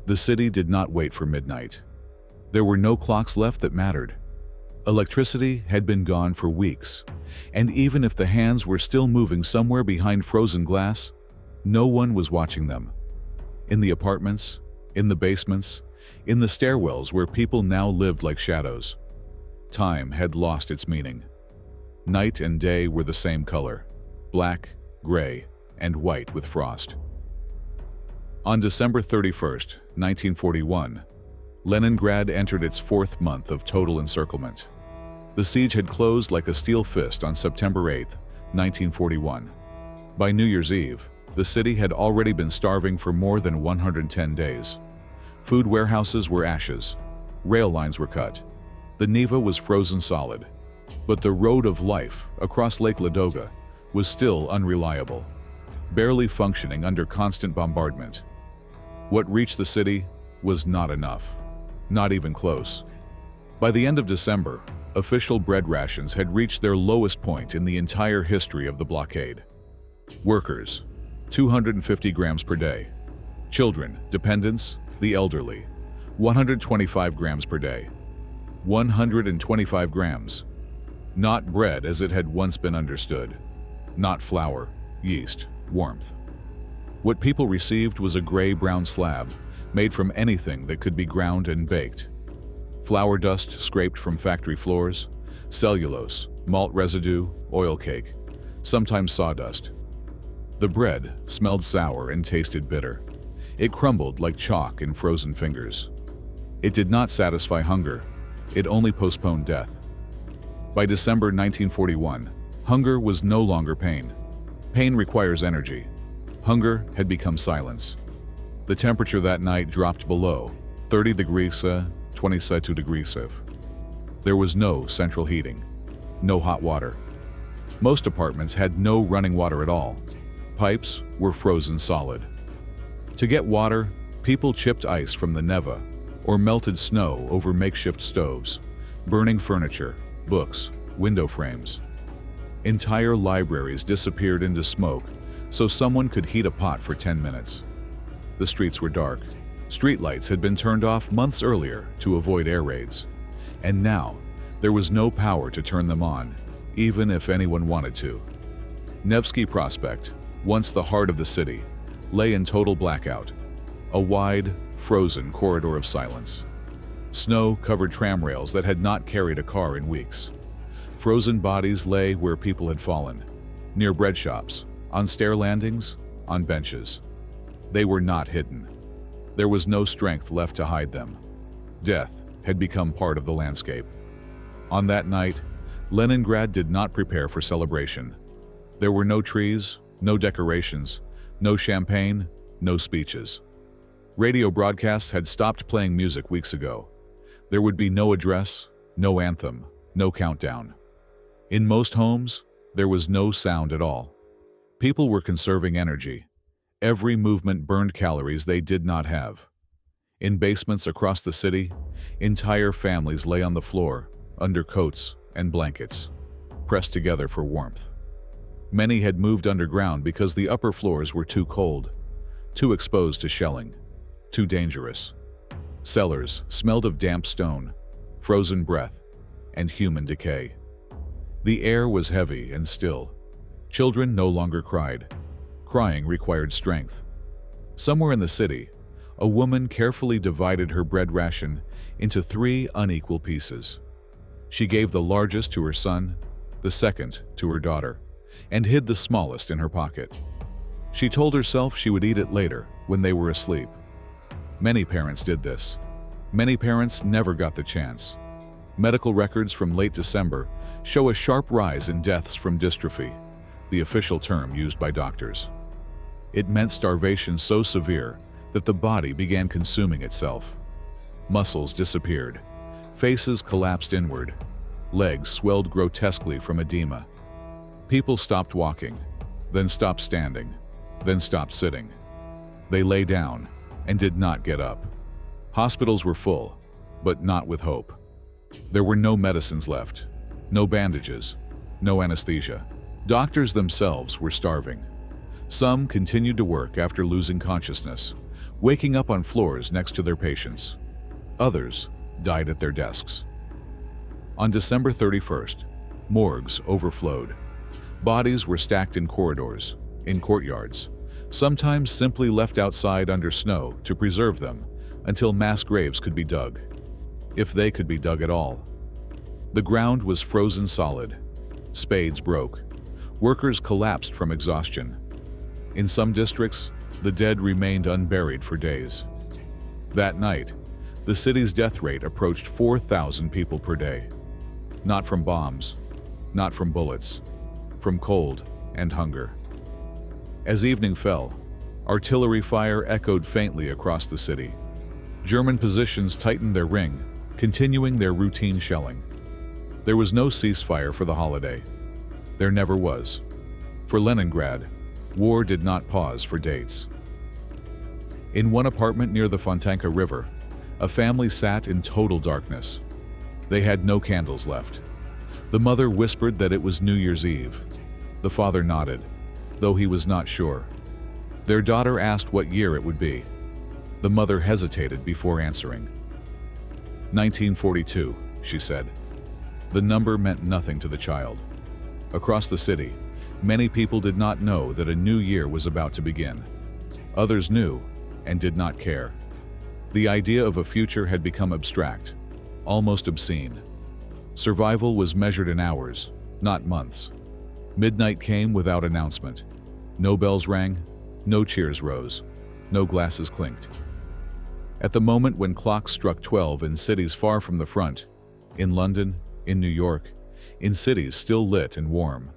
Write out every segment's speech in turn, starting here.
The city did not wait for midnight. There were no clocks left that mattered. Electricity had been gone for weeks, and even if the hands were still moving somewhere behind frozen glass, no one was watching them. In the apartments, in the basements, in the stairwells where people now lived like shadows, time had lost its meaning. Night and day were the same color, black, gray, and white with frost. On December 31st, 1941, Leningrad entered its fourth month of total encirclement. The siege had closed like a steel fist on September 8, 1941. By New Year's Eve, the city had already been starving for more than 110 days. Food warehouses were ashes. Rail lines were cut. The Neva was frozen solid. But the road of life across Lake Ladoga was still unreliable, barely functioning under constant bombardment. What reached the city was not enough, not even close. By the end of December, official bread rations had reached their lowest point in the entire history of the blockade. Workers, 250 grams per day. Children, dependents, the elderly, 125 grams per day. 125 grams. Not bread as it had once been understood. Not flour, yeast, warmth. What people received was a gray-brown slab made from anything that could be ground and baked. Flour dust scraped from factory floors, cellulose, malt residue, oil cake, sometimes sawdust. The bread smelled sour and tasted bitter. It crumbled like chalk in frozen fingers. It did not satisfy hunger. It only postponed death. By December 1941, hunger was no longer pain. Pain requires energy. Hunger had become silence. The temperature that night dropped below 30 degrees, 22 degrees. There was no central heating, no hot water. Most apartments had no running water at all. Pipes were frozen solid. To get water, people chipped ice from the Neva or melted snow over makeshift stoves, burning furniture, books, window frames. Entire libraries disappeared into smoke so someone could heat a pot for 10 minutes. The streets were dark. Streetlights had been turned off months earlier to avoid air raids. And now, there was no power to turn them on, even if anyone wanted to. Nevsky Prospect, once the heart of the city, lay in total blackout. A wide, frozen corridor of silence. Snow covered tram rails that had not carried a car in weeks. Frozen bodies lay where people had fallen, near bread shops, on stair landings, on benches. They were not hidden. There was no strength left to hide them. Death had become part of the landscape. On that night, Leningrad did not prepare for celebration. There were no trees, no decorations, no champagne, no speeches. Radio broadcasts had stopped playing music weeks ago. There would be no address, no anthem, no countdown. In most homes, there was no sound at all. People were conserving energy. Every movement burned calories they did not have. In basements across the city, entire families lay on the floor, under coats and blankets, pressed together for warmth. Many had moved underground because the upper floors were too cold, too exposed to shelling, too dangerous. Cellars smelled of damp stone, frozen breath, and human decay. The air was heavy and still. Children no longer cried. Crying required strength. Somewhere in the city, a woman carefully divided her bread ration into 3 unequal pieces. She gave the largest to her son, the second to her daughter, and hid the smallest in her pocket. She told herself she would eat it later, when they were asleep. Many parents did this. Many parents never got the chance. Medical records from late December show a sharp rise in deaths from dystrophy, the official term used by doctors. It meant starvation so severe that the body began consuming itself. Muscles disappeared. Faces collapsed inward. Legs swelled grotesquely from edema. People stopped walking, then stopped standing, then stopped sitting. They lay down and did not get up. Hospitals were full, but not with hope. There were no medicines left, no bandages, no anesthesia. Doctors themselves were starving. Some continued to work after losing consciousness, waking up on floors next to their patients. Others died at their desks. On December 31st, morgues overflowed. Bodies were stacked in corridors, in courtyards, sometimes simply left outside under snow to preserve them until mass graves could be dug, if they could be dug at all. The ground was frozen solid. Spades broke. Workers collapsed from exhaustion. In some districts, the dead remained unburied for days. That night, the city's death rate approached 4,000 people per day. Not from bombs, not from bullets, from cold and hunger. As evening fell, artillery fire echoed faintly across the city. German positions tightened their ring, continuing their routine shelling. There was no ceasefire for the holiday. There never was. For Leningrad, war did not pause for dates. In one apartment near the Fontanka River, a family sat in total darkness. They had no candles left. The mother whispered that it was New Year's Eve. The father nodded, though he was not sure. Their daughter asked what year it would be. The mother hesitated before answering. 1942, she said. The number meant nothing to the child. Across the city, many people did not know that a new year was about to begin. Others knew and did not care. The idea of a future had become abstract, almost obscene. Survival was measured in hours, not months. Midnight came without announcement. No bells rang, no cheers rose, no glasses clinked. At the moment when clocks struck 12 in cities far from the front, in London, in New York, in cities still lit and warm,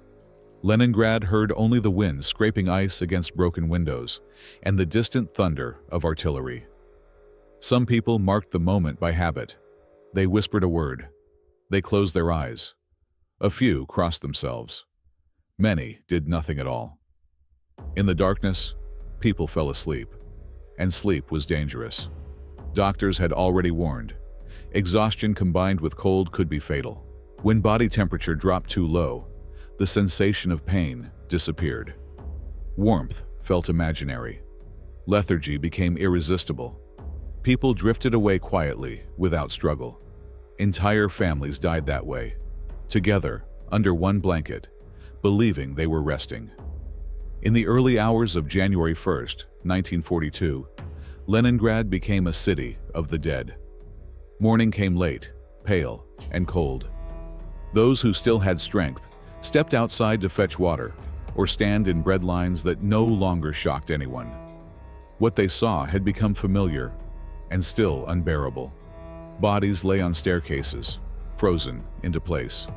Leningrad heard only the wind scraping ice against broken windows and the distant thunder of artillery. Some people marked the moment by habit. They whispered a word. They closed their eyes. A few crossed themselves. Many did nothing at all. In the darkness, people fell asleep, and sleep was dangerous. Doctors had already warned. Exhaustion combined with cold could be fatal. When body temperature dropped too low, the sensation of pain disappeared. Warmth felt imaginary. Lethargy became irresistible. People drifted away quietly, without struggle. Entire families died that way, together, under one blanket, believing they were resting. In the early hours of January 1st, 1942, Leningrad became a city of the dead. Morning came late, pale, and cold. Those who still had strength stepped outside to fetch water or stand in bread lines that no longer shocked anyone. What they saw had become familiar and still unbearable. Bodies lay on staircases, frozen into place.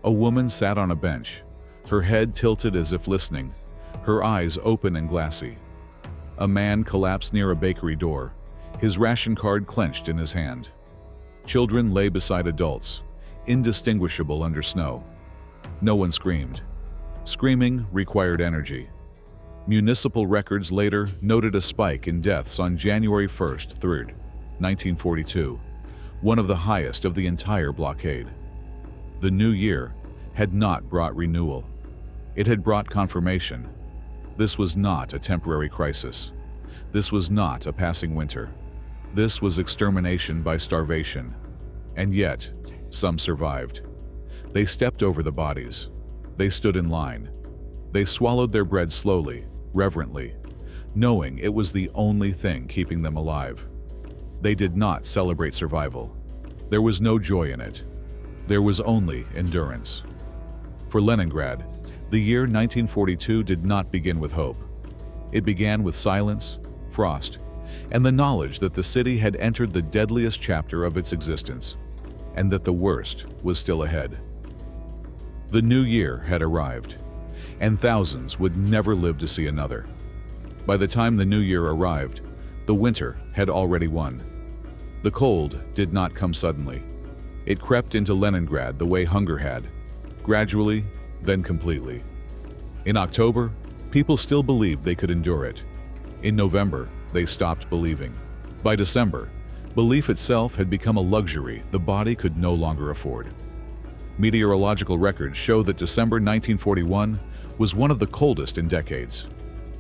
A woman sat on a bench, her head tilted as if listening, her eyes open and glassy. A man collapsed near a bakery door, his ration card clenched in his hand. Children lay beside adults, indistinguishable under snow. No one screamed. Screaming required energy. Municipal records later noted a spike in deaths on January 1st, 3rd, 1942, one of the highest of the entire blockade. The new year had not brought renewal. It had brought confirmation. This was not a temporary crisis. This was not a passing winter. This was extermination by starvation. And yet, some survived. They stepped over the bodies. They stood in line. They swallowed their bread slowly, reverently, knowing it was the only thing keeping them alive. They did not celebrate survival. There was no joy in it. There was only endurance. For Leningrad, the year 1942 did not begin with hope. It began with silence, frost, and the knowledge that the city had entered the deadliest chapter of its existence, and that the worst was still ahead. The new year had arrived, and thousands would never live to see another. By the time the new year arrived, the winter had already won. The cold did not come suddenly. It crept into Leningrad the way hunger had, gradually, then completely. In October, people still believed they could endure it. In November, they stopped believing. By December, belief itself had become a luxury the body could no longer afford. Meteorological records show that December 1941 was one of the coldest in decades.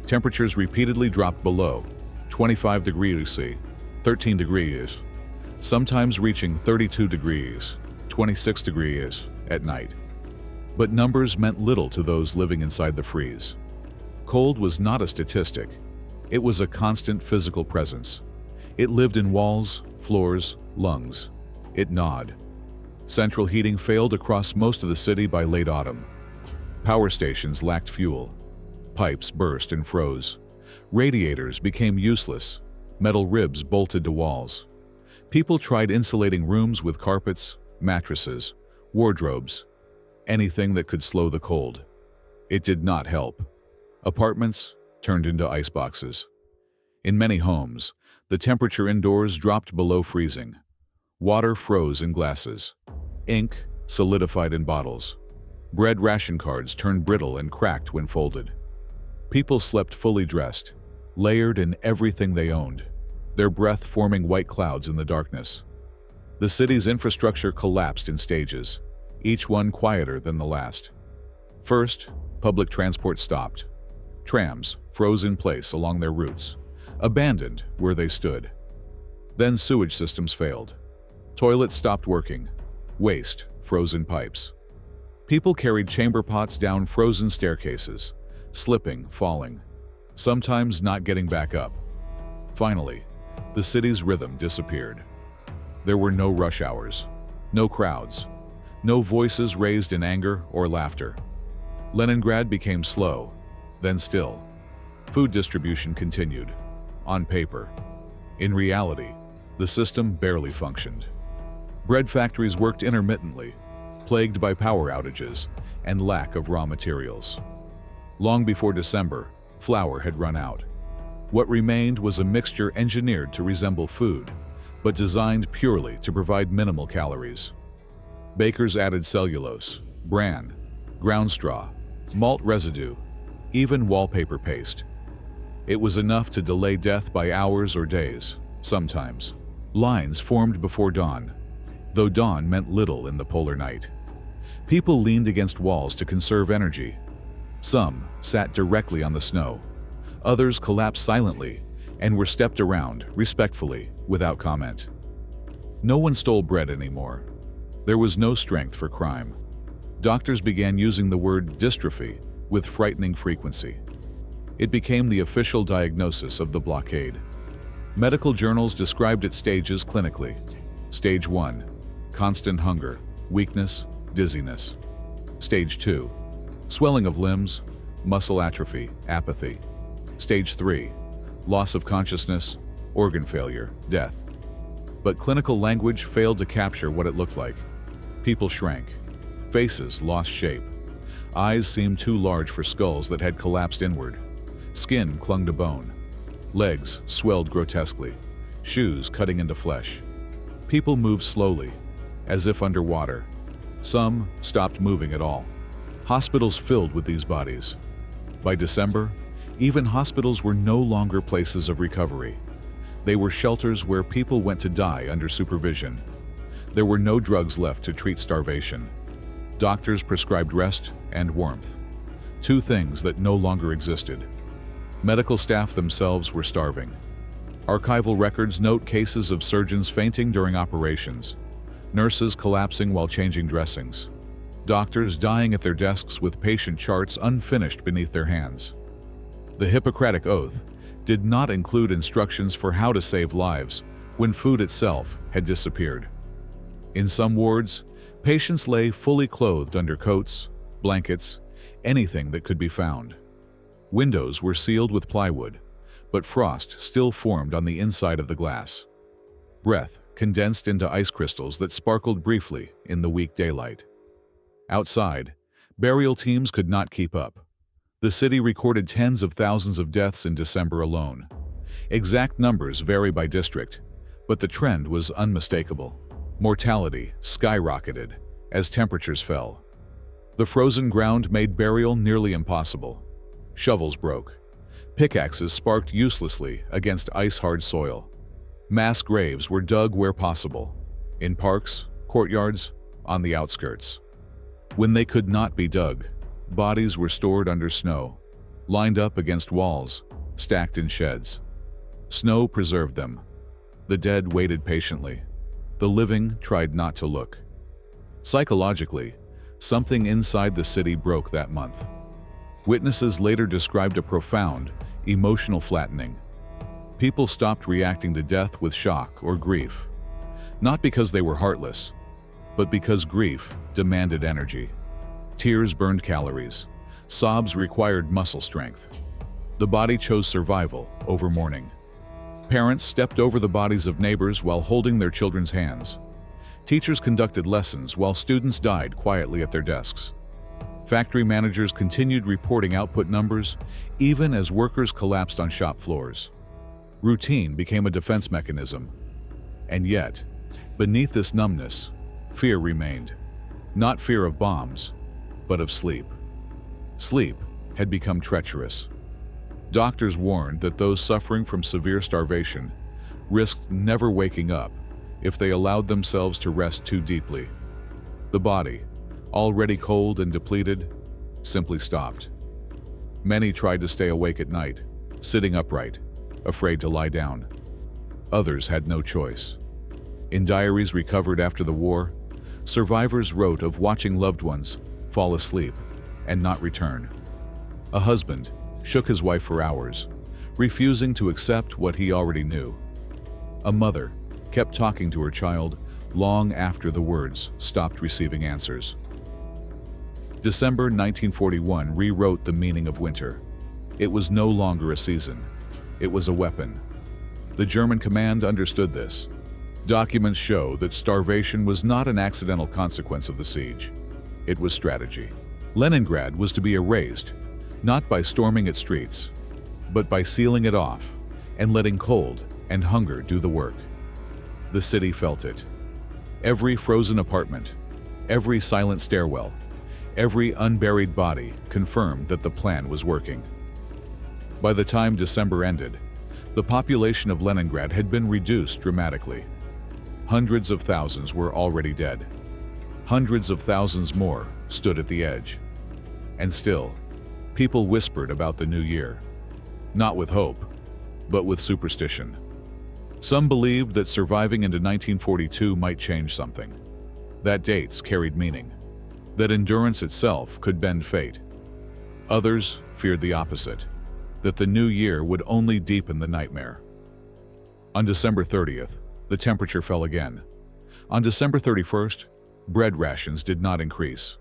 Temperatures repeatedly dropped below 25 degrees C, 13 degrees, sometimes reaching 32 degrees, 26 degrees at night. But numbers meant little to those living inside the freeze. Cold was not a statistic. It was a constant physical presence. It lived in walls, floors, lungs. It gnawed. Central heating failed across most of the city by late autumn. Power stations lacked fuel. Pipes burst and froze. Radiators became useless. Metal ribs bolted to walls. People tried insulating rooms with carpets, mattresses, wardrobes, anything that could slow the cold. It did not help. Apartments turned into iceboxes. In many homes, the temperature indoors dropped below freezing. Water froze in glasses. Ink solidified in bottles. Bread ration cards turned brittle and cracked when folded. People slept fully dressed, layered in everything they owned, their breath forming white clouds in the darkness. The city's infrastructure collapsed in stages, each one quieter than the last. First, public transport stopped. Trams froze in place along their routes, abandoned where they stood. Then sewage systems failed. Toilets stopped working. Waste froze in pipes. People carried chamber pots down frozen staircases, slipping, falling, sometimes not getting back up. Finally, the city's rhythm disappeared. There were no rush hours, no crowds, no voices raised in anger or laughter. Leningrad became slow, then still. Food distribution continued, on paper. In reality, the system barely functioned. Bread factories worked intermittently, plagued by power outages and lack of raw materials. Long before December, flour had run out. What remained was a mixture engineered to resemble food, but designed purely to provide minimal calories. Bakers added cellulose, bran, ground straw, malt residue, even wallpaper paste. It was enough to delay death by hours or days, sometimes. Lines formed before dawn, though dawn meant little in the polar night. People leaned against walls to conserve energy. Some sat directly on the snow. Others collapsed silently and were stepped around, respectfully, without comment. No one stole bread anymore. There was no strength for crime. Doctors began using the word dystrophy with frightening frequency. It became the official diagnosis of the blockade. Medical journals described its stages clinically. Stage 1, constant hunger, weakness, dizziness. Stage 2, swelling of limbs, muscle atrophy, apathy. Stage 3, loss of consciousness, organ failure, death. But clinical language failed to capture what it looked like. People shrank. Faces lost shape. Eyes seemed too large for skulls that had collapsed inward. Skin clung to bone. Legs swelled grotesquely, shoes cutting into flesh. People moved slowly, as if underwater. Some stopped moving at all. Hospitals filled with these bodies. By December, even hospitals were no longer places of recovery. They were shelters where people went to die under supervision. There were no drugs left to treat starvation. Doctors prescribed rest and warmth, two things that no longer existed. Medical staff themselves were starving. Archival records note cases of surgeons fainting during operations, nurses collapsing while changing dressings, doctors dying at their desks with patient charts unfinished beneath their hands. The Hippocratic Oath did not include instructions for how to save lives when food itself had disappeared. In some wards, patients lay fully clothed under coats, blankets, anything that could be found. Windows were sealed with plywood, but frost still formed on the inside of the glass. Breath condensed into ice crystals that sparkled briefly in the weak daylight. Outside, burial teams could not keep up. The city recorded tens of thousands of deaths in December alone. Exact numbers vary by district, but the trend was unmistakable. Mortality skyrocketed as temperatures fell. The frozen ground made burial nearly impossible. Shovels broke. Pickaxes sparked uselessly against ice-hard soil. Mass graves were dug where possible, in parks, courtyards, on the outskirts. When they could not be dug, bodies were stored under snow, lined up against walls, stacked in sheds. Snow preserved them. The dead waited patiently. The living tried not to look. Psychologically, something inside the city broke that month. Witnesses later described a profound, emotional flattening. People stopped reacting to death with shock or grief, not because they were heartless, but because grief demanded energy. Tears burned calories. Sobs required muscle strength. The body chose survival over mourning. Parents stepped over the bodies of neighbors while holding their children's hands. Teachers conducted lessons while students died quietly at their desks. Factory managers continued reporting output numbers even as workers collapsed on shop floors. Routine became a defense mechanism. And yet, beneath this numbness, fear remained. Not fear of bombs, but of sleep. Sleep had become treacherous. Doctors warned that those suffering from severe starvation risked never waking up if they allowed themselves to rest too deeply. The body, already cold and depleted, simply stopped. Many tried to stay awake at night, sitting upright, afraid to lie down. Others had no choice. In diaries recovered after the war, survivors wrote of watching loved ones fall asleep and not return. A husband shook his wife for hours, refusing to accept what he already knew. A mother kept talking to her child long after the words stopped receiving answers. December 1941 rewrote the meaning of winter. It was no longer a season. It was a weapon. The German command understood this. Documents show that starvation was not an accidental consequence of the siege. It was strategy. Leningrad was to be erased, not by storming its streets, but by sealing it off and letting cold and hunger do the work. The city felt it. Every frozen apartment, every silent stairwell, every unburied body confirmed that the plan was working. By the time December ended, the population of Leningrad had been reduced dramatically. Hundreds of thousands were already dead. Hundreds of thousands more stood at the edge. And still, people whispered about the new year. Not with hope, but with superstition. Some believed that surviving into 1942 might change something. That dates carried meaning. That endurance itself could bend fate. Others feared the opposite, that the new year would only deepen the nightmare. On December 30th, the temperature fell again. On December 31st, bread rations did not increase.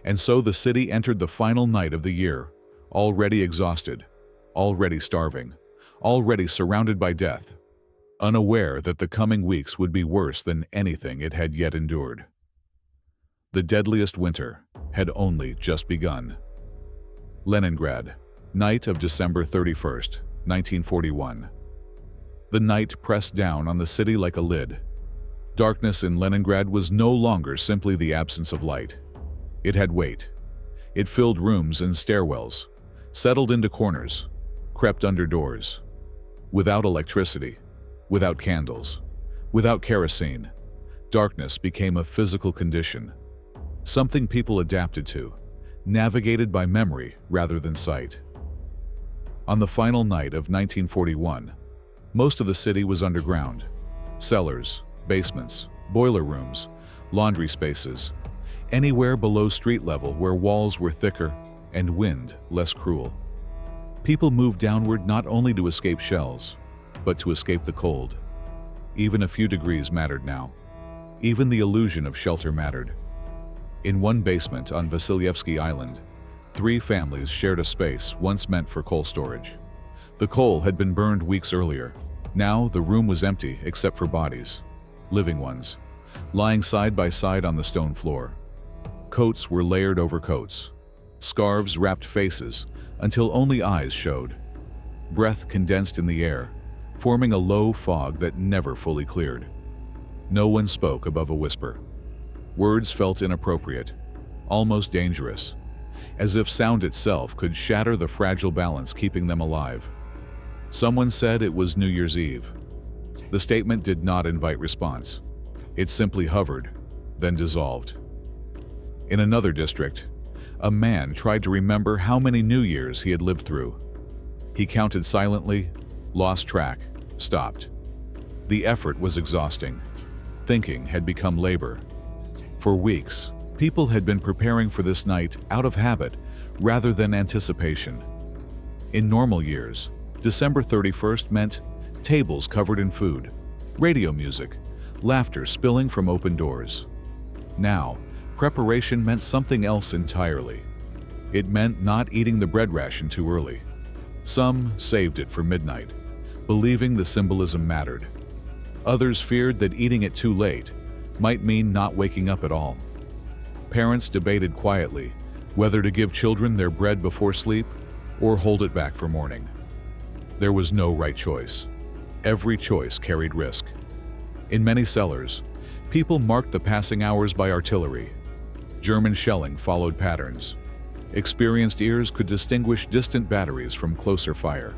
And so the city entered the final night of the year, already exhausted, already starving, already surrounded by death, unaware that the coming weeks would be worse than anything it had yet endured. The deadliest winter had only just begun. Leningrad, night of December 31st, 1941. The night pressed down on the city like a lid. Darkness in Leningrad was no longer simply the absence of light. It had weight. It filled rooms and stairwells, settled into corners, crept under doors. Without electricity, without candles, without kerosene, darkness became a physical condition. Something people adapted to, navigated by memory rather than sight. On the final night of 1941, most of the city was underground. Cellars, basements, boiler rooms, laundry spaces, anywhere below street level where walls were thicker and wind less cruel. People moved downward not only to escape shells, but to escape the cold. Even a few degrees mattered now. Even the illusion of shelter mattered. In one basement on Vasilyevsky Island, 3 families shared a space once meant for coal storage. The coal had been burned weeks earlier. Now the room was empty except for bodies, living ones, lying side by side on the stone floor. Coats were layered over coats. Scarves wrapped faces until only eyes showed. Breath condensed in the air, forming a low fog that never fully cleared. No one spoke above a whisper. Words felt inappropriate, almost dangerous, as if sound itself could shatter the fragile balance keeping them alive. Someone said it was New Year's Eve. The statement did not invite response. It simply hovered, then dissolved. In another district, a man tried to remember how many New Years he had lived through. He counted silently, lost track, stopped. The effort was exhausting. Thinking had become labor. For weeks, people had been preparing for this night out of habit rather than anticipation. In normal years, December 31st meant tables covered in food, radio music, laughter spilling from open doors. Now, preparation meant something else entirely. It meant not eating the bread ration too early. Some saved it for midnight, believing the symbolism mattered. Others feared that eating it too late might mean not waking up at all. Parents debated quietly whether to give children their bread before sleep or hold it back for morning. There was no right choice. Every choice carried risk. In many cellars, people marked the passing hours by artillery. German shelling followed patterns. Experienced ears could distinguish distant batteries from closer fire.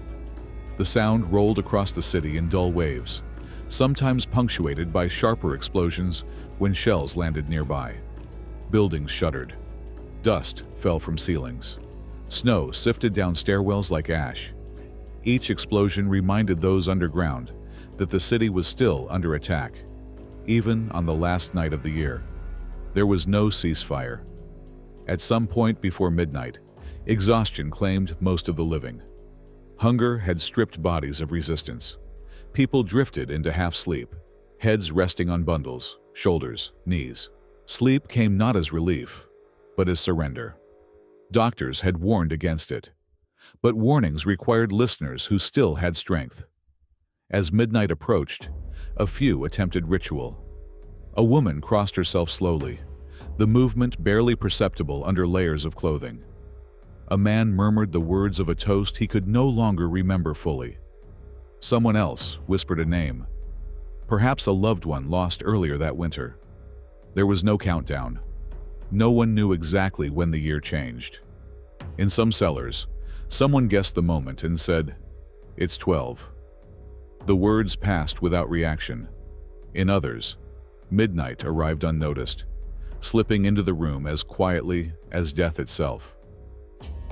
The sound rolled across the city in dull waves, sometimes punctuated by sharper explosions when shells landed nearby. Buildings shuddered. Dust fell from ceilings. Snow sifted down stairwells like ash. Each explosion reminded those underground that the city was still under attack, even on the last night of the year. There was no ceasefire. At some point before midnight, exhaustion claimed most of the living. Hunger had stripped bodies of resistance. People drifted into half-sleep, heads resting on bundles, shoulders, knees. Sleep came not as relief, but as surrender. Doctors had warned against it, but warnings required listeners who still had strength. As midnight approached, a few attempted ritual. A woman crossed herself slowly, the movement barely perceptible under layers of clothing. A man murmured the words of a toast he could no longer remember fully. Someone else whispered a name, perhaps a loved one lost earlier that winter. There was no countdown. No one knew exactly when the year changed. In some cellars, someone guessed the moment and said, "It's 12." The words passed without reaction. In others, midnight arrived unnoticed, slipping into the room as quietly as death itself.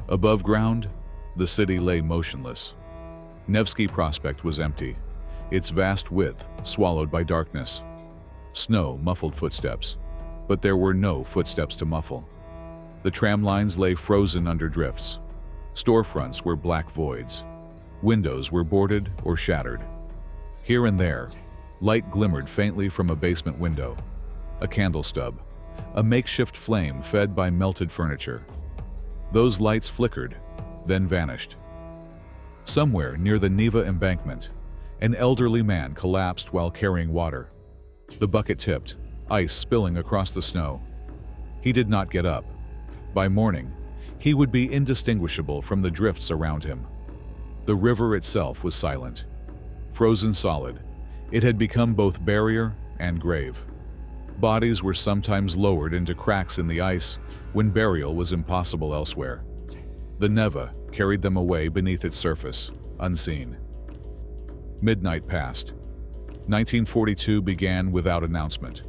Above ground, the city lay motionless. Nevsky Prospect was empty, its vast width swallowed by darkness. Snow muffled footsteps, but there were no footsteps to muffle. The tram lines lay frozen under drifts. Storefronts were black voids. Windows were boarded or shattered. Here and there, light glimmered faintly from a basement window. A candle stub, a makeshift flame fed by melted furniture. Those lights flickered, then vanished. Somewhere near the Neva embankment, an elderly man collapsed while carrying water. The bucket tipped, ice spilling across the snow. He did not get up. By morning, he would be indistinguishable from the drifts around him. The river itself was silent. Frozen solid, it had become both barrier and grave. Bodies were sometimes lowered into cracks in the ice when burial was impossible elsewhere. The Neva carried them away beneath its surface, unseen. Midnight passed. 1942 began without announcement.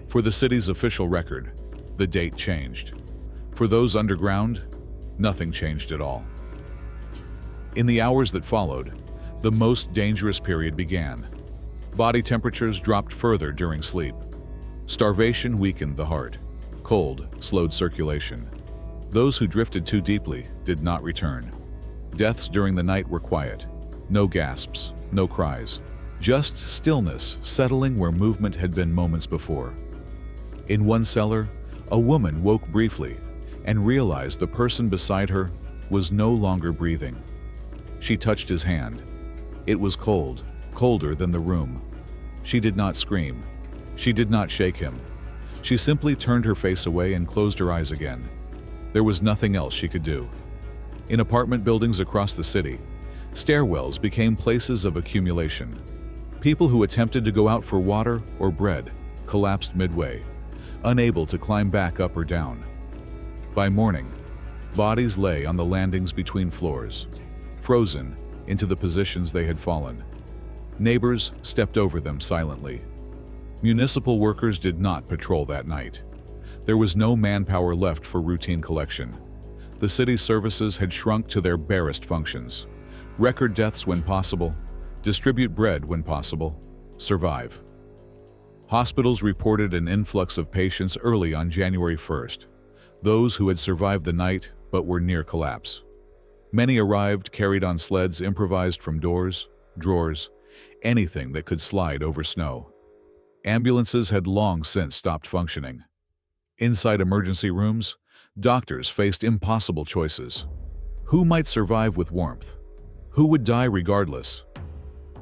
For the city's official record, the date changed. For those underground, nothing changed at all. In the hours that followed, the most dangerous period began. Body temperatures dropped further during sleep. Starvation weakened the heart. Cold slowed circulation. Those who drifted too deeply did not return. Deaths during the night were quiet. No gasps, no cries. Just stillness settling where movement had been moments before. In one cellar, a woman woke briefly and realized the person beside her was no longer breathing. She touched his hand. It was cold, colder than the room. She did not scream. She did not shake him. She simply turned her face away and closed her eyes again. There was nothing else she could do. In apartment buildings across the city, stairwells became places of accumulation. People who attempted to go out for water or bread collapsed midway, unable to climb back up or down. By morning, bodies lay on the landings between floors, frozen into the positions they had fallen. Neighbors stepped over them silently. Municipal workers did not patrol that night. There was no manpower left for routine collection. The city's services had shrunk to their barest functions. Record deaths when possible, Distribute bread when possible. Survive. Hospitals reported an influx of patients early on January 1st, those who had survived the night but were near collapse. Many arrived carried on sleds improvised from doors, drawers, anything that could slide over snow. Ambulances had long since stopped functioning. Inside emergency rooms, doctors faced impossible choices. Who might survive with warmth? Who would die regardless?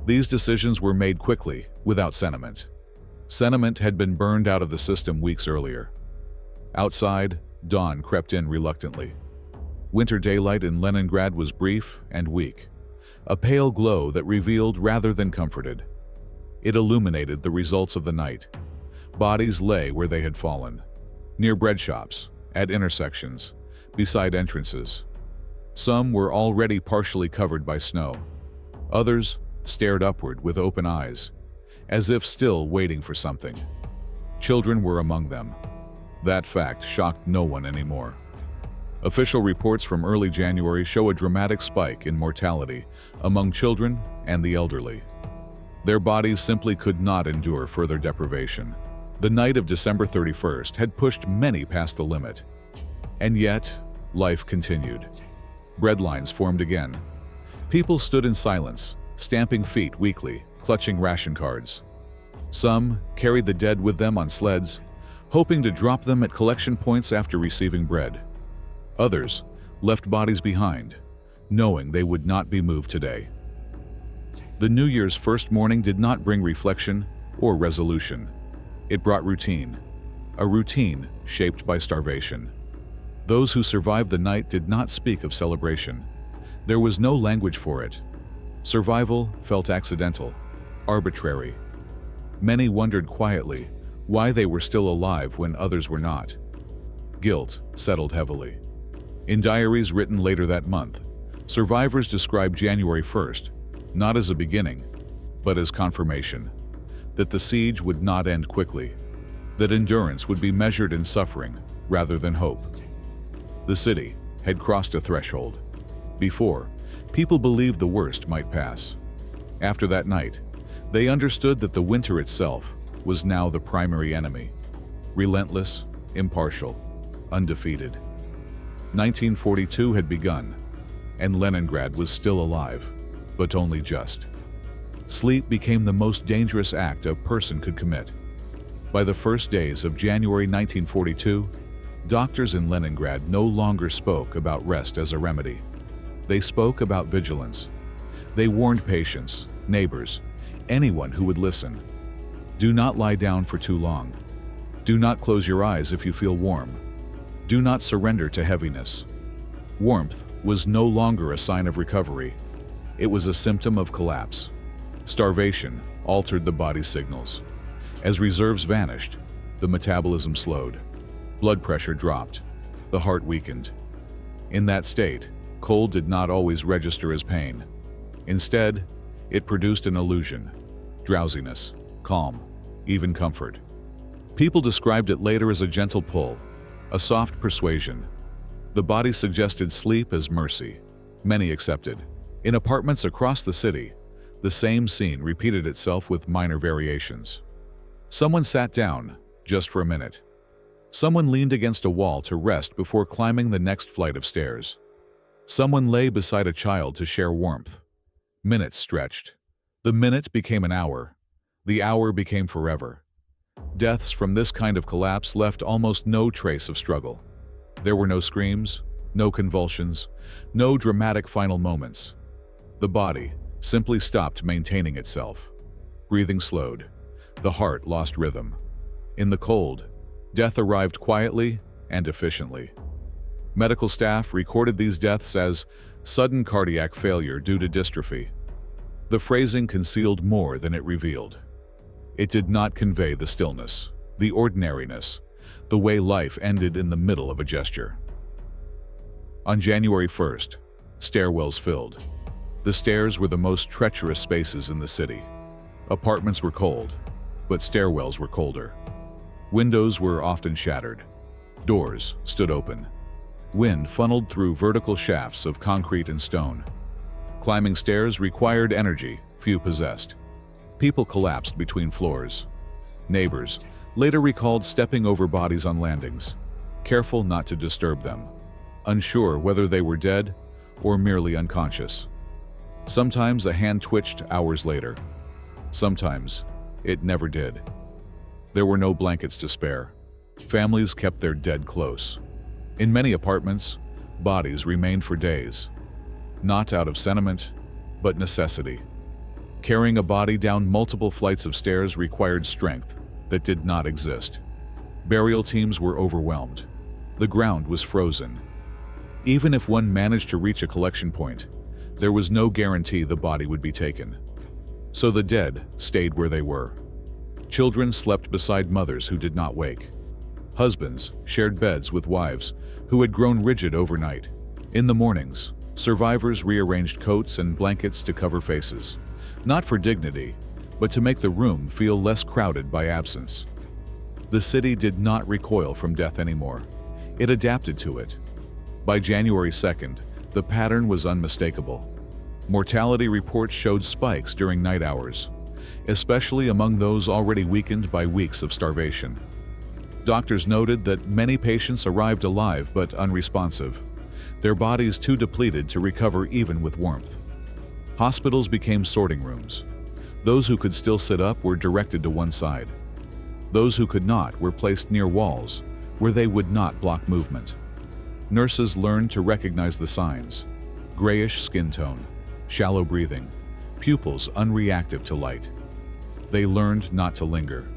These decisions were made quickly, without sentiment. Sentiment had been burned out of the system weeks earlier. Outside, dawn crept in reluctantly. Winter daylight in Leningrad was brief and weak, a pale glow that revealed rather than comforted. It illuminated the results of the night. Bodies lay where they had fallen, near bread shops, at intersections, beside entrances. Some were already partially covered by snow. Others stared upward with open eyes, as if still waiting for something. Children were among them. That fact shocked no one anymore. Official reports from early January show a dramatic spike in mortality among children and the elderly. Their bodies simply could not endure further deprivation. The night of December 31st had pushed many past the limit. And yet, life continued. Bread lines formed again. People stood in silence, stamping feet weakly, clutching ration cards. Some carried the dead with them on sleds, hoping to drop them at collection points after receiving bread. Others left bodies behind, knowing they would not be moved today. The New Year's first morning did not bring reflection or resolution. It brought routine, a routine shaped by starvation. Those who survived the night did not speak of celebration. There was no language for it. Survival felt accidental, arbitrary. Many wondered quietly why they were still alive when others were not. Guilt settled heavily. In diaries written later that month, survivors described January 1st not as a beginning, but as confirmation that the siege would not end quickly, that endurance would be measured in suffering rather than hope. The city had crossed a threshold. Before, people believed the worst might pass. After that night, they understood that the winter itself was now the primary enemy. Relentless, impartial, undefeated. 1942 had begun, and Leningrad was still alive, but only just. Sleep became the most dangerous act a person could commit. By the first days of January 1942, doctors in Leningrad no longer spoke about rest as a remedy. They spoke about vigilance. They warned patients, neighbors, anyone who would listen. Do not lie down for too long. Do not close your eyes if you feel warm. Do not surrender to heaviness. Warmth was no longer a sign of recovery. It was a symptom of collapse. Starvation altered the body's signals. As reserves vanished, the metabolism slowed. Blood pressure dropped. The heart weakened. In that state, cold did not always register as pain. Instead, it produced an illusion: drowsiness, calm, even comfort. People described it later as a gentle pull, a soft persuasion. The body suggested sleep as mercy. Many accepted. In apartments across the city, the same scene repeated itself with minor variations. Someone sat down, just for a minute. Someone leaned against a wall to rest before climbing the next flight of stairs. Someone lay beside a child to share warmth. Minutes stretched. The minute became an hour. The hour became forever. Deaths from this kind of collapse left almost no trace of struggle. There were no screams, no convulsions, no dramatic final moments. The body simply stopped maintaining itself. Breathing slowed. The heart lost rhythm. In the cold, death arrived quietly and efficiently. Medical staff recorded these deaths as sudden cardiac failure due to dystrophy. The phrasing concealed more than it revealed. It did not convey the stillness, the ordinariness, the way life ended in the middle of a gesture. On January 1st, stairwells filled. The stairs were the most treacherous spaces in the city. Apartments were cold, but stairwells were colder. Windows were often shattered. Doors stood open. Wind funneled through vertical shafts of concrete and stone. Climbing stairs required energy few possessed. People collapsed between floors. Neighbors later recalled stepping over bodies on landings, careful not to disturb them, unsure whether they were dead or merely unconscious. Sometimes a hand twitched hours later. Sometimes it never did. There were no blankets to spare. Families kept their dead close. In many apartments, bodies remained for days, not out of sentiment, but necessity. Carrying a body down multiple flights of stairs required strength that did not exist. Burial teams were overwhelmed. The ground was frozen. Even if one managed to reach a collection point, there was no guarantee the body would be taken. So the dead stayed where they were. Children slept beside mothers who did not wake. Husbands shared beds with wives who had grown rigid overnight. In the mornings, survivors rearranged coats and blankets to cover faces, not for dignity, but to make the room feel less crowded by absence. The city did not recoil from death anymore. It adapted to it. By January 2nd, the pattern was unmistakable. Mortality reports showed spikes during night hours, especially among those already weakened by weeks of starvation. Doctors noted that many patients arrived alive but unresponsive, their bodies too depleted to recover even with warmth. Hospitals became sorting rooms. Those who could still sit up were directed to one side. Those who could not were placed near walls, where they would not block movement. Nurses learned to recognize the signs: grayish skin tone, shallow breathing, pupils unreactive to light. They learned not to linger.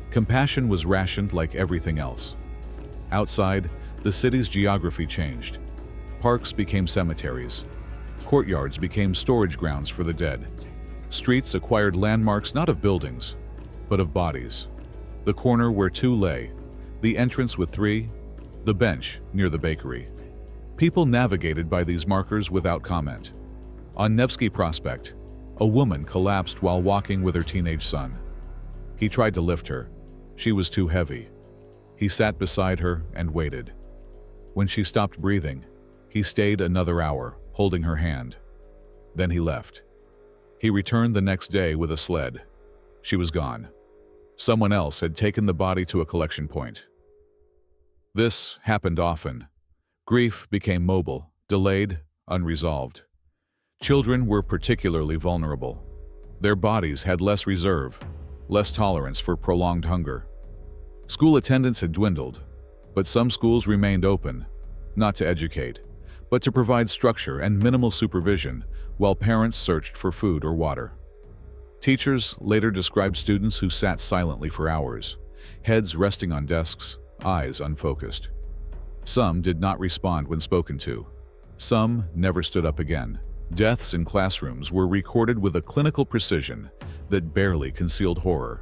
Compassion was rationed like everything else. Outside, the city's geography changed. Parks became cemeteries. Courtyards became storage grounds for the dead. Streets acquired landmarks not of buildings, but of bodies. The corner where two lay, the entrance with three, the bench near the bakery. People navigated by these markers without comment. On Nevsky Prospect, a woman collapsed while walking with her teenage son. He tried to lift her. She was too heavy. He sat beside her and waited. When she stopped breathing, he stayed another hour, holding her hand. Then he left. He returned the next day with a sled. She was gone. Someone else had taken the body to a collection point. This happened often. Grief became mobile, delayed, unresolved. Children were particularly vulnerable. Their bodies had less reserve, less tolerance for prolonged hunger. School attendance had dwindled, but some schools remained open, not to educate, but to provide structure and minimal supervision while parents searched for food or water. Teachers later described students who sat silently for hours, heads resting on desks, eyes unfocused. Some did not respond when spoken to. Some never stood up again. Deaths in classrooms were recorded with a clinical precision that barely concealed horror.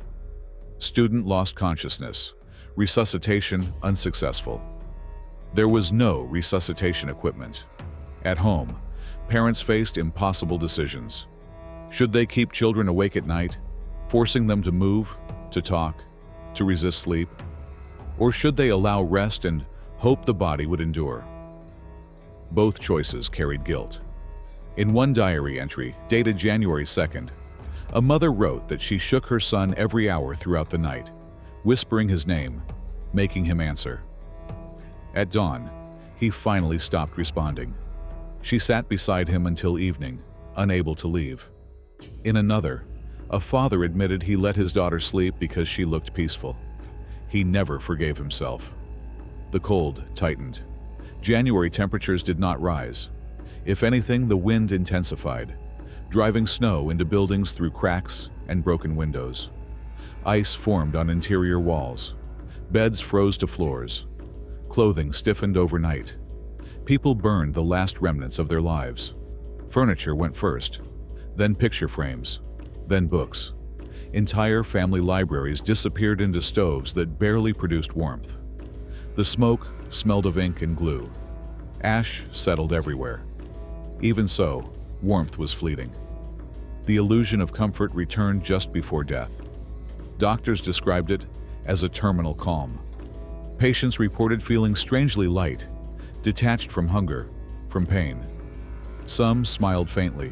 Student lost consciousness. Resuscitation unsuccessful. There was no resuscitation equipment. At home, parents faced impossible decisions. Should they keep children awake at night, forcing them to move, to talk, to resist sleep? Or should they allow rest and hope the body would endure? Both choices carried guilt. In one diary entry, dated January 2nd, a mother wrote that she shook her son every hour throughout the night, whispering his name, making him answer. At dawn, he finally stopped responding. She sat beside him until evening, unable to leave. In another, a father admitted he let his daughter sleep because she looked peaceful. He never forgave himself. The cold tightened. January temperatures did not rise. If anything, the wind intensified, driving snow into buildings through cracks and broken windows. Ice formed on interior walls. Beds froze to floors. Clothing stiffened overnight. People burned the last remnants of their lives. Furniture went first, then picture frames, then books. Entire family libraries disappeared into stoves that barely produced warmth. The smoke smelled of ink and glue. Ash settled everywhere. Even so, warmth was fleeting. The illusion of comfort returned just before death. Doctors described it as a terminal calm. Patients reported feeling strangely light, detached from hunger, from pain. Some smiled faintly.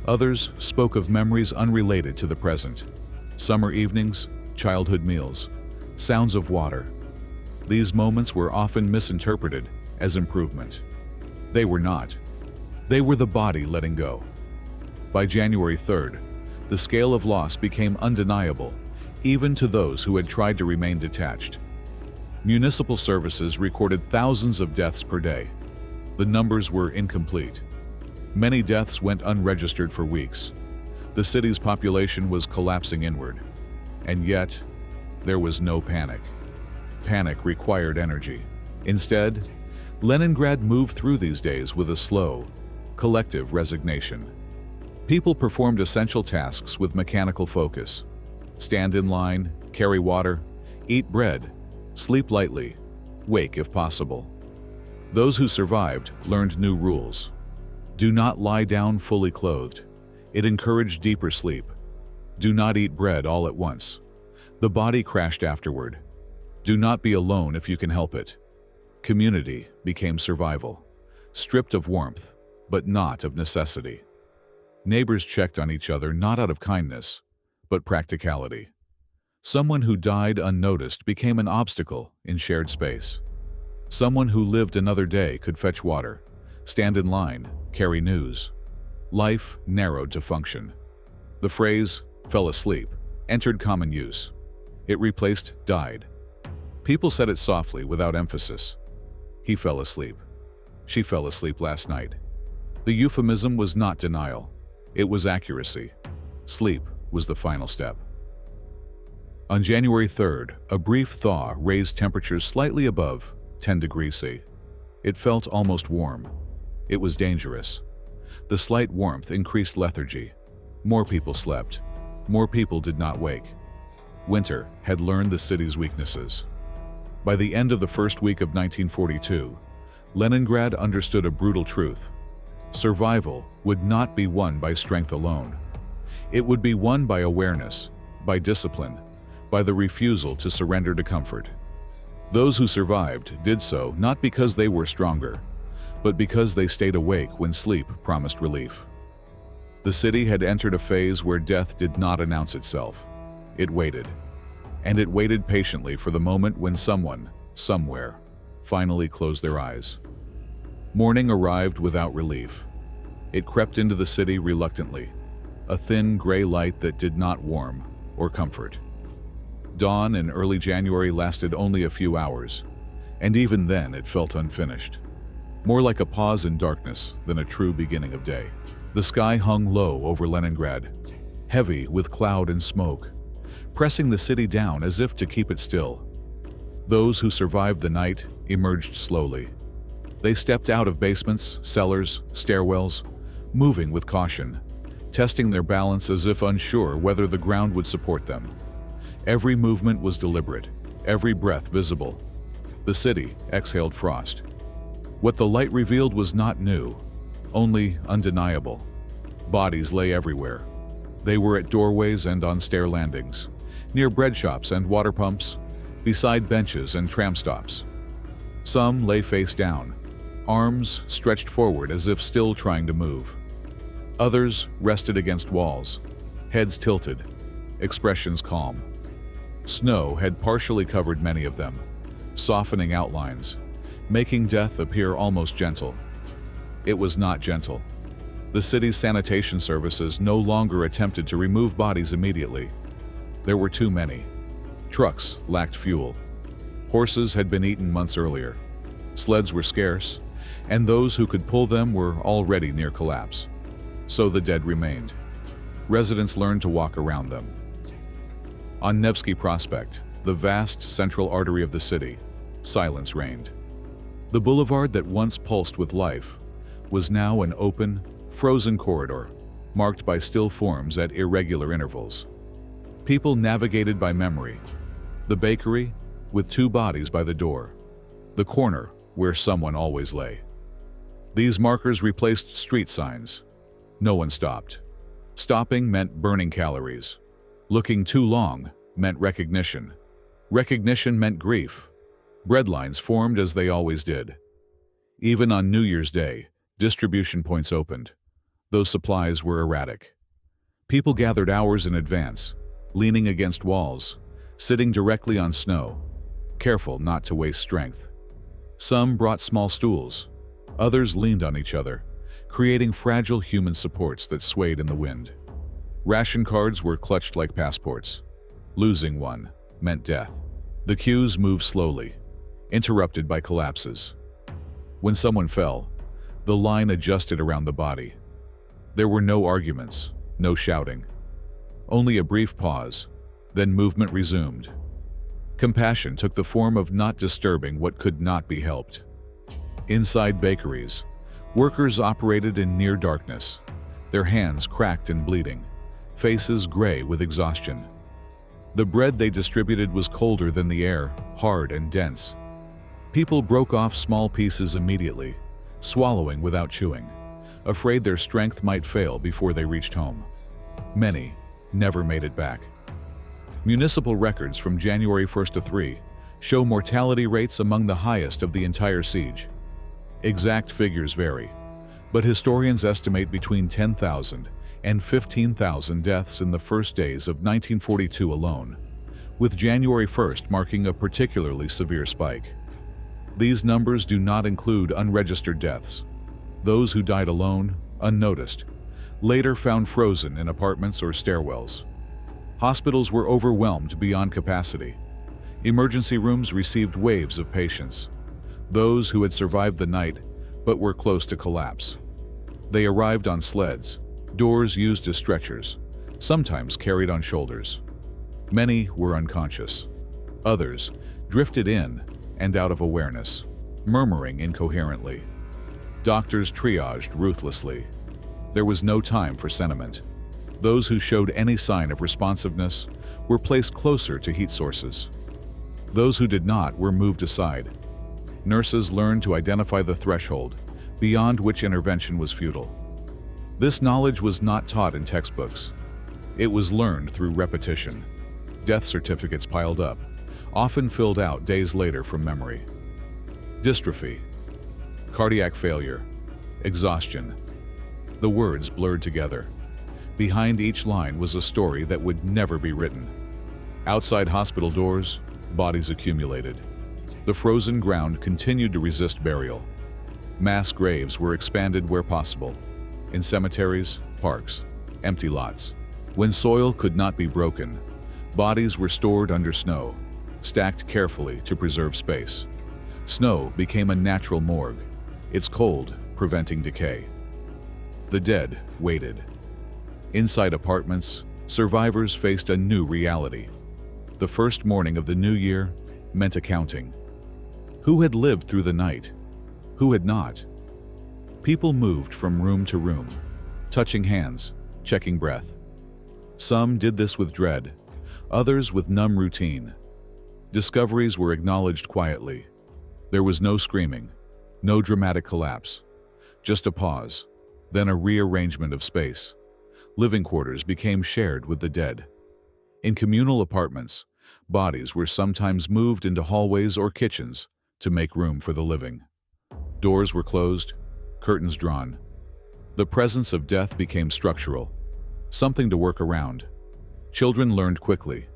Others spoke of memories unrelated to the present. Summer evenings, childhood meals, sounds of water. These moments were often misinterpreted as improvement. They were not. They were the body letting go. By January 3rd, the scale of loss became undeniable, even to those who had tried to remain detached. Municipal services recorded thousands of deaths per day. The numbers were incomplete. Many deaths went unregistered for weeks. The city's population was collapsing inward. And yet, there was no panic. Panic required energy. Instead, Leningrad moved through these days with a slow, collective resignation. People performed essential tasks with mechanical focus. Stand in line, carry water, eat bread, sleep lightly, wake if possible. Those who survived learned new rules. Do not lie down fully clothed. It encouraged deeper sleep. Do not eat bread all at once. The body crashed afterward. Do not be alone if you can help it. Community became survival, stripped of warmth, but not of necessity. Neighbors checked on each other not out of kindness, but practicality. Someone who died unnoticed became an obstacle in shared space. Someone who lived another day could fetch water, stand in line, carry news. Life narrowed to function. The phrase, "fell asleep," entered common use. It replaced "died." People said it softly without emphasis. He fell asleep. She fell asleep last night. The euphemism was not denial. It was accuracy. Sleep was the final step. On January 3rd, a brief thaw raised temperatures slightly above 10 degrees C. It felt almost warm. It was dangerous. The slight warmth increased lethargy. More people slept. More people did not wake. Winter had learned the city's weaknesses. By the end of the first week of 1942, Leningrad understood a brutal truth. Survival would not be won by strength alone. It would be won by awareness, by discipline, by the refusal to surrender to comfort. Those who survived did so not because they were stronger, but because they stayed awake when sleep promised relief. The city had entered a phase where death did not announce itself. It waited. And it waited patiently for the moment when someone, somewhere, finally closed their eyes. Morning arrived without relief. It crept into the city reluctantly, a thin gray light that did not warm or comfort. Dawn in early January lasted only a few hours, and even then it felt unfinished. More like a pause in darkness than a true beginning of day. The sky hung low over Leningrad, heavy with cloud and smoke, pressing the city down as if to keep it still. Those who survived the night emerged slowly. They stepped out of basements, cellars, stairwells, moving with caution, testing their balance as if unsure whether the ground would support them. Every movement was deliberate, every breath visible. The city exhaled frost. What the light revealed was not new, only undeniable. Bodies lay everywhere. They were at doorways and on stair landings, near bread shops and water pumps, beside benches and tram stops. Some lay face down, arms stretched forward as if still trying to move. Others rested against walls, heads tilted, expressions calm. Snow had partially covered many of them, softening outlines, making death appear almost gentle. It was not gentle. The city's sanitation services no longer attempted to remove bodies immediately. There were too many. Trucks lacked fuel. Horses had been eaten months earlier. Sleds were scarce, and those who could pull them were already near collapse. So the dead remained. Residents learned to walk around them. On Nevsky Prospect, the vast central artery of the city, silence reigned. The boulevard that once pulsed with life was now an open, frozen corridor, marked by still forms at irregular intervals. People navigated by memory. The bakery, with two bodies by the door. The corner, where someone always lay. These markers replaced street signs. No one stopped. Stopping meant burning calories. Looking too long meant recognition. Recognition meant grief. Breadlines formed as they always did. Even on New Year's Day, distribution points opened. Those supplies were erratic. People gathered hours in advance, leaning against walls, sitting directly on snow, careful not to waste strength. Some brought small stools, others leaned on each other, creating fragile human supports that swayed in the wind. Ration cards were clutched like passports. Losing one meant death. The queues moved slowly, interrupted by collapses. When someone fell, the line adjusted around the body. There were no arguments, no shouting. Only a brief pause, then movement resumed. Compassion took the form of not disturbing what could not be helped. Inside bakeries, workers operated in near darkness, their hands cracked and bleeding, faces gray with exhaustion. The bread they distributed was colder than the air, hard and dense. People broke off small pieces immediately, swallowing without chewing, afraid their strength might fail before they reached home. Many never made it back. Municipal records from January 1st to 3 show mortality rates among the highest of the entire siege. Exact figures vary, but historians estimate between 10,000 and 15,000 deaths in the first days of 1942 alone, with January 1st marking a particularly severe spike. These numbers do not include unregistered deaths. Those who died alone, unnoticed, later found frozen in apartments or stairwells. Hospitals were overwhelmed beyond capacity. Emergency rooms received waves of patients, those who had survived the night but were close to collapse. They arrived on sleds, doors used as stretchers, sometimes carried on shoulders. Many were unconscious. Others drifted in and out of awareness, murmuring incoherently. Doctors triaged ruthlessly. There was no time for sentiment. Those who showed any sign of responsiveness were placed closer to heat sources. Those who did not were moved aside. Nurses learned to identify the threshold, beyond which intervention was futile. This knowledge was not taught in textbooks. It was learned through repetition. Death certificates piled up, often filled out days later from memory. Dystrophy, cardiac failure, exhaustion. The words blurred together. Behind each line was a story that would never be written. Outside hospital doors, bodies accumulated. The frozen ground continued to resist burial. Mass graves were expanded where possible. In cemeteries, parks, empty lots. When soil could not be broken, bodies were stored under snow, stacked carefully to preserve space. Snow became a natural morgue, its cold preventing decay. The dead waited. Inside apartments, survivors faced a new reality. The first morning of the new year meant accounting. Who had lived through the night? Who had not? People moved from room to room, touching hands, checking breath. Some did this with dread, others with numb routine. Discoveries were acknowledged quietly. There was no screaming, no dramatic collapse, just a pause, then a rearrangement of space. Living quarters became shared with the dead. In communal apartments, bodies were sometimes moved into hallways or kitchens to make room for the living. Doors were closed, curtains drawn. The presence of death became structural, something to work around. Children learned quickly.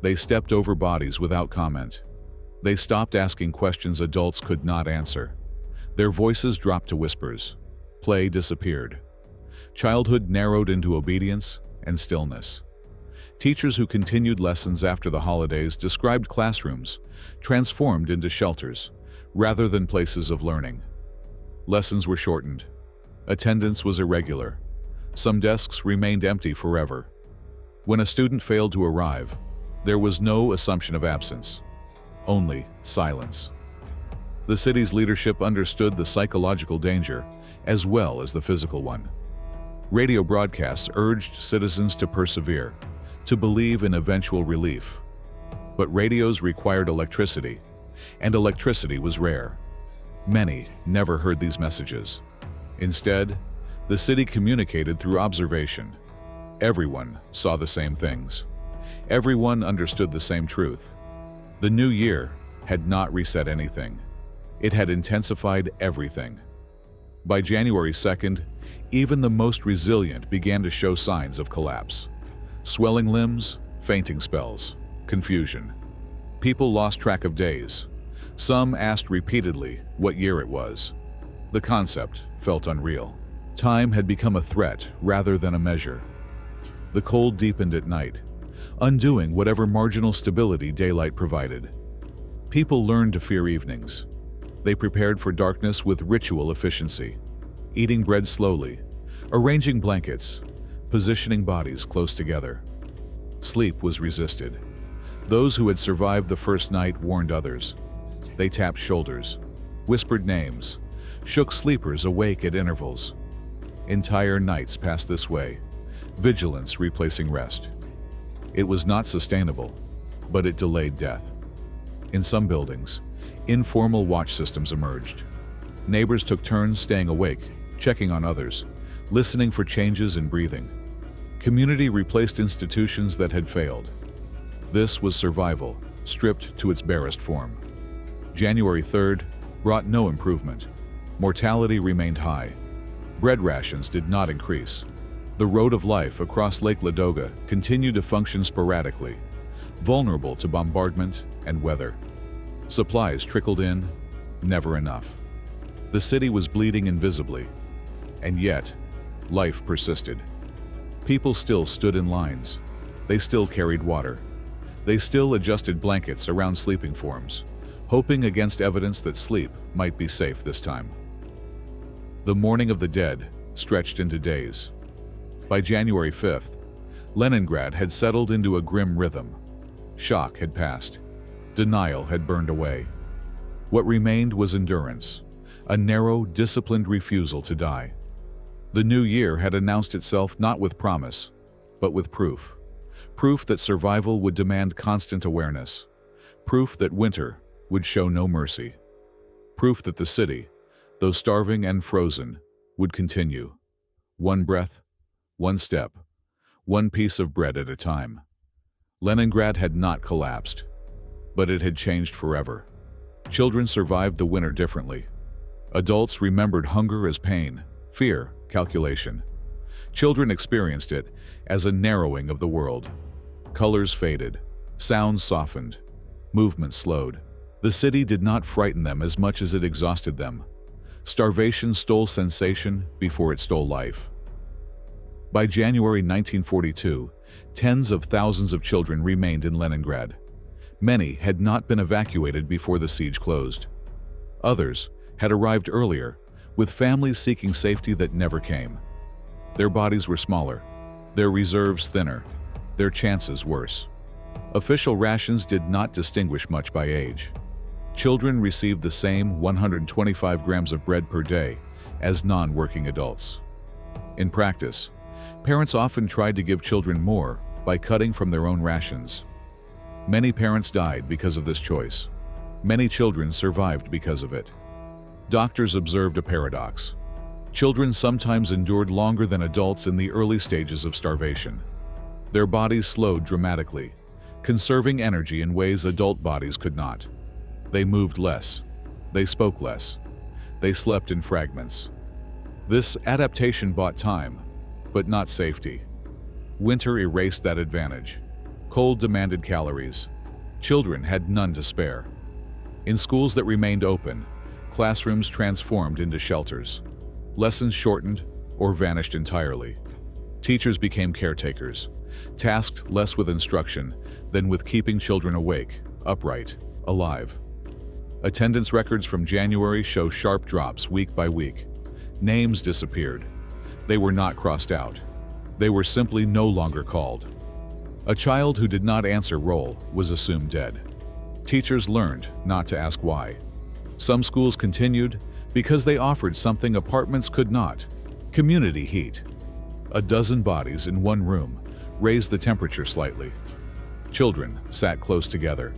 They stepped over bodies without comment. They stopped asking questions adults could not answer. Their voices dropped to whispers. Play disappeared. Childhood narrowed into obedience and stillness. Teachers who continued lessons after the holidays described classrooms transformed into shelters rather than places of learning. Lessons were shortened. Attendance was irregular. Some desks remained empty forever. When a student failed to arrive, there was no assumption of absence, only silence. The city's leadership understood the psychological danger as well as the physical one. Radio broadcasts urged citizens to persevere, to believe in eventual relief. But radios required electricity, and electricity was rare. Many never heard these messages. Instead, the city communicated through observation. Everyone saw the same things. Everyone understood the same truth. The new year had not reset anything. It had intensified everything. By January 2nd, Even the most resilient began to show signs of collapse. Swelling limbs, fainting spells, confusion. People lost track of days. Some asked repeatedly what year it was. The concept felt unreal. Time had become a threat rather than a measure. The cold deepened at night, undoing whatever marginal stability daylight provided. People learned to fear evenings. They prepared for darkness with ritual efficiency, eating bread slowly, arranging blankets, positioning bodies close together. Sleep was resisted. Those who had survived the first night warned others. They tapped shoulders, whispered names, shook sleepers awake at intervals. Entire nights passed this way, vigilance replacing rest. It was not sustainable, but it delayed death. In some buildings, informal watch systems emerged. Neighbors took turns staying awake, checking on others, listening for changes in breathing. Community replaced institutions that had failed. This was survival, stripped to its barest form. January 3rd brought no improvement. Mortality remained high. Bread rations did not increase. The road of life across Lake Ladoga continued to function sporadically, vulnerable to bombardment and weather. Supplies trickled in, never enough. The city was bleeding invisibly, and yet, life persisted. People still stood in lines. They still carried water. They still adjusted blankets around sleeping forms, hoping against evidence that sleep might be safe this time. The mourning of the dead stretched into days. By January 5th, Leningrad had settled into a grim rhythm. Shock had passed. Denial had burned away. What remained was endurance, a narrow, disciplined refusal to die. The new year had announced itself not with promise, but with proof. Proof that survival would demand constant awareness. Proof that winter would show no mercy. Proof that the city, though starving and frozen, would continue. One breath, one step, one piece of bread at a time. Leningrad had not collapsed, but it had changed forever. Children survived the winter differently. Adults remembered hunger as pain, fear, calculation. Children experienced it as a narrowing of the world. Colors faded, sounds softened, movement slowed. The city did not frighten them as much as it exhausted them. Starvation stole sensation before it stole life. By January 1942, tens of thousands of children remained in Leningrad. Many had not been evacuated before the siege closed. Others had arrived earlier, with families seeking safety that never came. Their bodies were smaller, their reserves thinner, their chances worse. Official rations did not distinguish much by age. Children received the same 125 grams of bread per day as non-working adults. In practice, parents often tried to give children more by cutting from their own rations. Many parents died because of this choice. Many children survived because of it. Doctors observed a paradox. Children sometimes endured longer than adults in the early stages of starvation. Their bodies slowed dramatically, conserving energy in ways adult bodies could not. They moved less. They spoke less. They slept in fragments. This adaptation bought time, but not safety. Winter erased that advantage. Cold demanded calories. Children had none to spare. In schools that remained open, classrooms transformed into shelters. Lessons shortened or vanished entirely. Teachers became caretakers, tasked less with instruction than with keeping children awake, upright, alive. Attendance records from January show sharp drops week by week. Names disappeared. They were not crossed out. They were simply no longer called. A child who did not answer roll was assumed dead. Teachers learned not to ask why. Some schools continued because they offered something apartments could not: community heat. A dozen bodies in one room raised the temperature slightly. Children sat close together,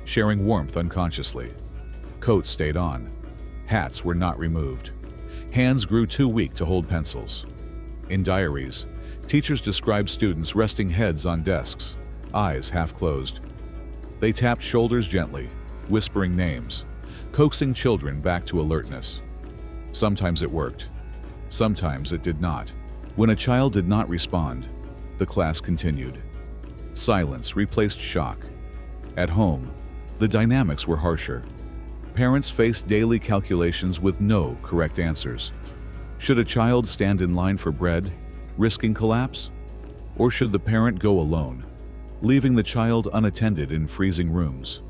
sharing warmth unconsciously. Coats stayed on. Hats were not removed. Hands grew too weak to hold pencils. In diaries, teachers described students resting heads on desks, eyes half closed. They tapped shoulders gently, whispering names, coaxing children back to alertness. Sometimes it worked. Sometimes it did not. When a child did not respond, the class continued. Silence replaced shock. At home, the dynamics were harsher. Parents faced daily calculations with no correct answers. Should a child stand in line for bread, risking collapse? Or should the parent go alone, leaving the child unattended in freezing rooms?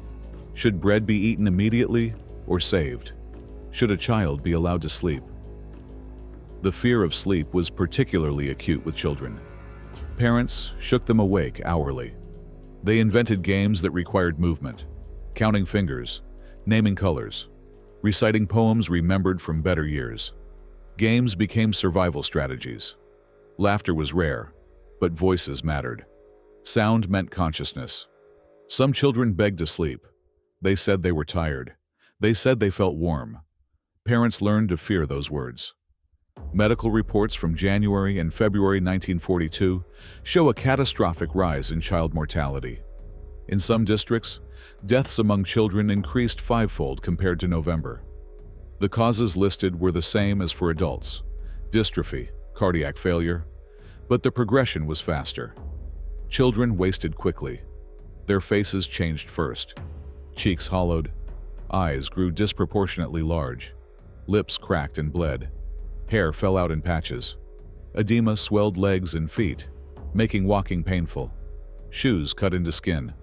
Should bread be eaten immediately or saved? Should a child be allowed to sleep? The fear of sleep was particularly acute with children. Parents shook them awake hourly. They invented games that required movement, counting fingers, naming colors, reciting poems remembered from better years. Games became survival strategies. Laughter was rare, but voices mattered. Sound meant consciousness. Some children begged to sleep. They said they were tired. They said they felt warm. Parents learned to fear those words. Medical reports from January and February 1942 show a catastrophic rise in child mortality. In some districts, deaths among children increased fivefold compared to November. The causes listed were the same as for adults: dystrophy, cardiac failure, but the progression was faster. Children wasted quickly. Their faces changed first. Cheeks hollowed, eyes grew disproportionately large, lips cracked and bled. Hair fell out in patches. Edema swelled legs and feet, making walking painful. Shoes cut into skin.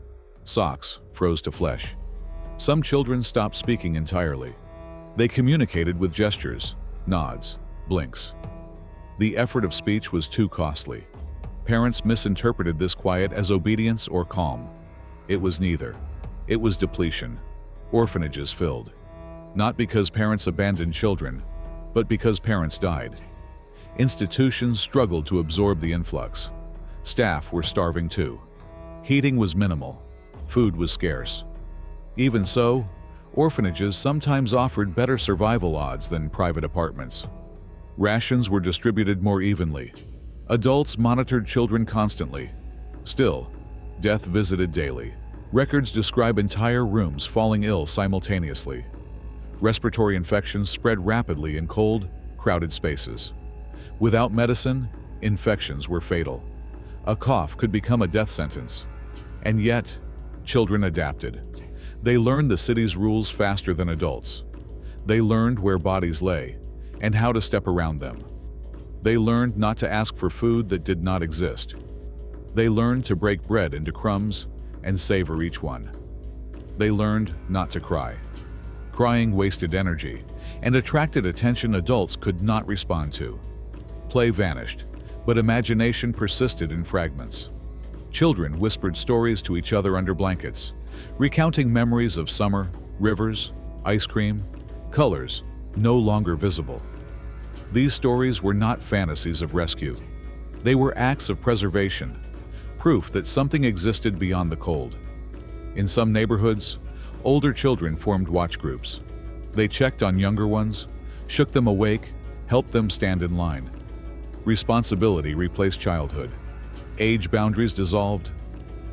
Socks froze to flesh. Some children stopped speaking entirely. They communicated with gestures, nods, blinks. The effort of speech was too costly. Parents misinterpreted this quiet as obedience or calm. It was neither. It was depletion. Orphanages filled. Not because parents abandoned children, but because parents died. Institutions struggled to absorb the influx. Staff were starving too. Heating was minimal. Food was scarce. Even so, orphanages sometimes offered better survival odds than private apartments. Rations were distributed more evenly. Adults monitored children constantly. Still, death visited daily. Records describe entire rooms falling ill simultaneously. Respiratory infections spread rapidly in cold, crowded spaces. Without medicine, infections were fatal. A cough could become a death sentence. And yet, children adapted. They learned the city's rules faster than adults. They learned where bodies lay and how to step around them. They learned not to ask for food that did not exist. They learned to break bread into crumbs and savor each one. They learned not to cry. Crying wasted energy and attracted attention adults could not respond to. Play vanished, but imagination persisted in fragments. Children whispered stories to each other under blankets, recounting memories of summer, rivers, ice cream, colors no longer visible. These stories were not fantasies of rescue. They were acts of preservation, proof that something existed beyond the cold. In some neighborhoods, older children formed watch groups. They checked on younger ones, shook them awake, helped them stand in line. Responsibility replaced childhood. Age boundaries dissolved.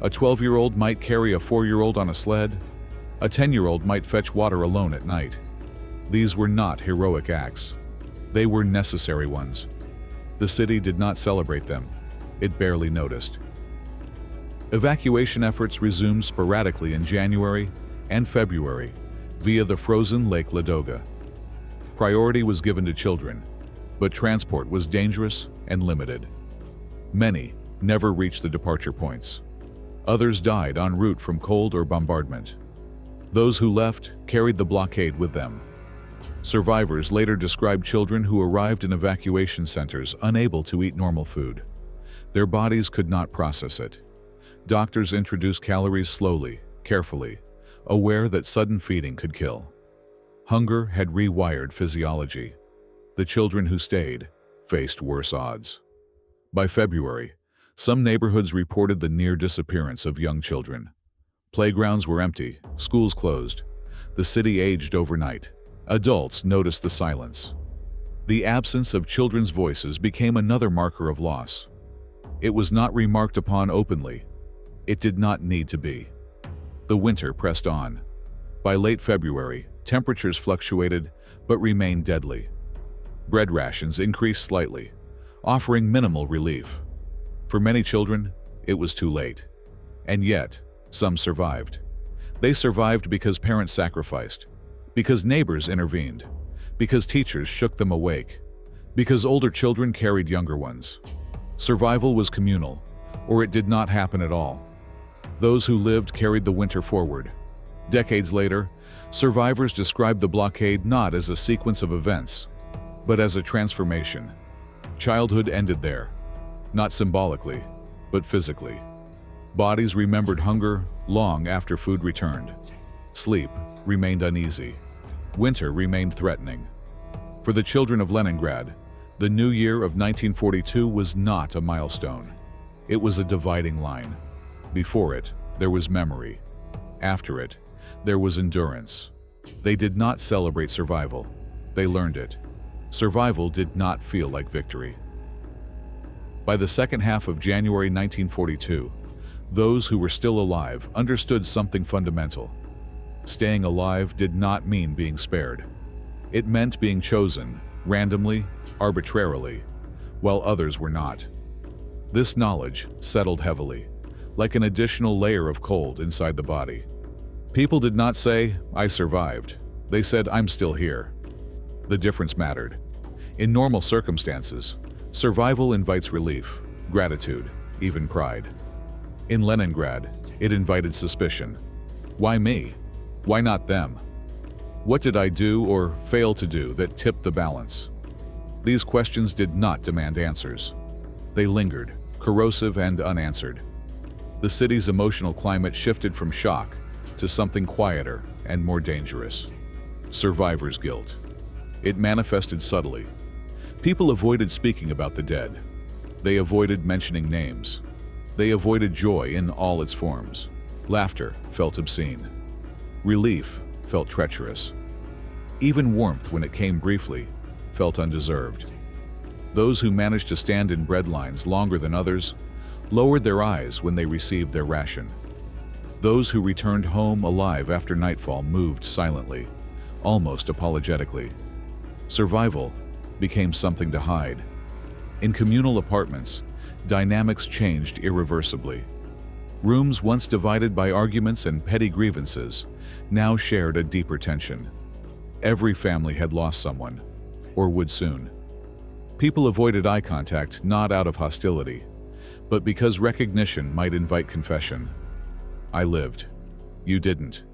A 12-year-old might carry a 4-year-old on a sled. A 10-year-old might fetch water alone at night. These were not heroic acts. They were necessary ones. The city did not celebrate them. It barely noticed. Evacuation efforts resumed sporadically in January and February via the frozen Lake Ladoga. Priority was given to children, but transport was dangerous and limited. Many never reached the departure points. Others died en route from cold or bombardment. Those who left carried the blockade with them. Survivors later described children who arrived in evacuation centers unable to eat normal food. Their bodies could not process it. Doctors introduced calories slowly, carefully, aware that sudden feeding could kill. Hunger had rewired physiology. The children who stayed faced worse odds. By February, some neighborhoods reported the near disappearance of young children. Playgrounds were empty, schools closed. The city aged overnight. Adults noticed the silence. The absence of children's voices became another marker of loss. It was not remarked upon openly. It did not need to be. The winter pressed on. By late February, temperatures fluctuated but remained deadly. Bread rations increased slightly, offering minimal relief. For many children, it was too late. And yet, some survived. They survived because parents sacrificed, because neighbors intervened, because teachers shook them awake, because older children carried younger ones. Survival was communal, or it did not happen at all. Those who lived carried the winter forward. Decades later, survivors described the blockade not as a sequence of events, but as a transformation. Childhood ended there, not symbolically, but physically. Bodies remembered hunger long after food returned. Sleep remained uneasy. Winter remained threatening. For the children of Leningrad, the new year of 1942 was not a milestone. It was a dividing line. Before it, there was memory. After it, there was endurance. They did not celebrate survival. They learned it. Survival did not feel like victory. By the second half of January 1942, those who were still alive understood something fundamental. Staying alive did not mean being spared. It meant being chosen, randomly, arbitrarily, while others were not. This knowledge settled heavily, like an additional layer of cold inside the body. People did not say, "I survived." They said, "I'm still here." The difference mattered. In normal circumstances, survival invites relief, gratitude, even pride. In Leningrad, it invited suspicion. Why me? Why not them? What did I do or fail to do that tipped the balance? These questions did not demand answers. They lingered, corrosive and unanswered. The city's emotional climate shifted from shock to something quieter and more dangerous. Survivor's guilt. It manifested subtly. People avoided speaking about the dead. They avoided mentioning names. They avoided joy in all its forms. Laughter felt obscene. Relief felt treacherous. Even warmth, when it came briefly, felt undeserved. Those who managed to stand in bread lines longer than others lowered their eyes when they received their ration. Those who returned home alive after nightfall moved silently, almost apologetically. Survival became something to hide. In communal apartments, dynamics changed irreversibly. Rooms once divided by arguments and petty grievances now shared a deeper tension. Every family had lost someone, or would soon. People avoided eye contact not out of hostility, but because recognition might invite confession. I lived. You didn't.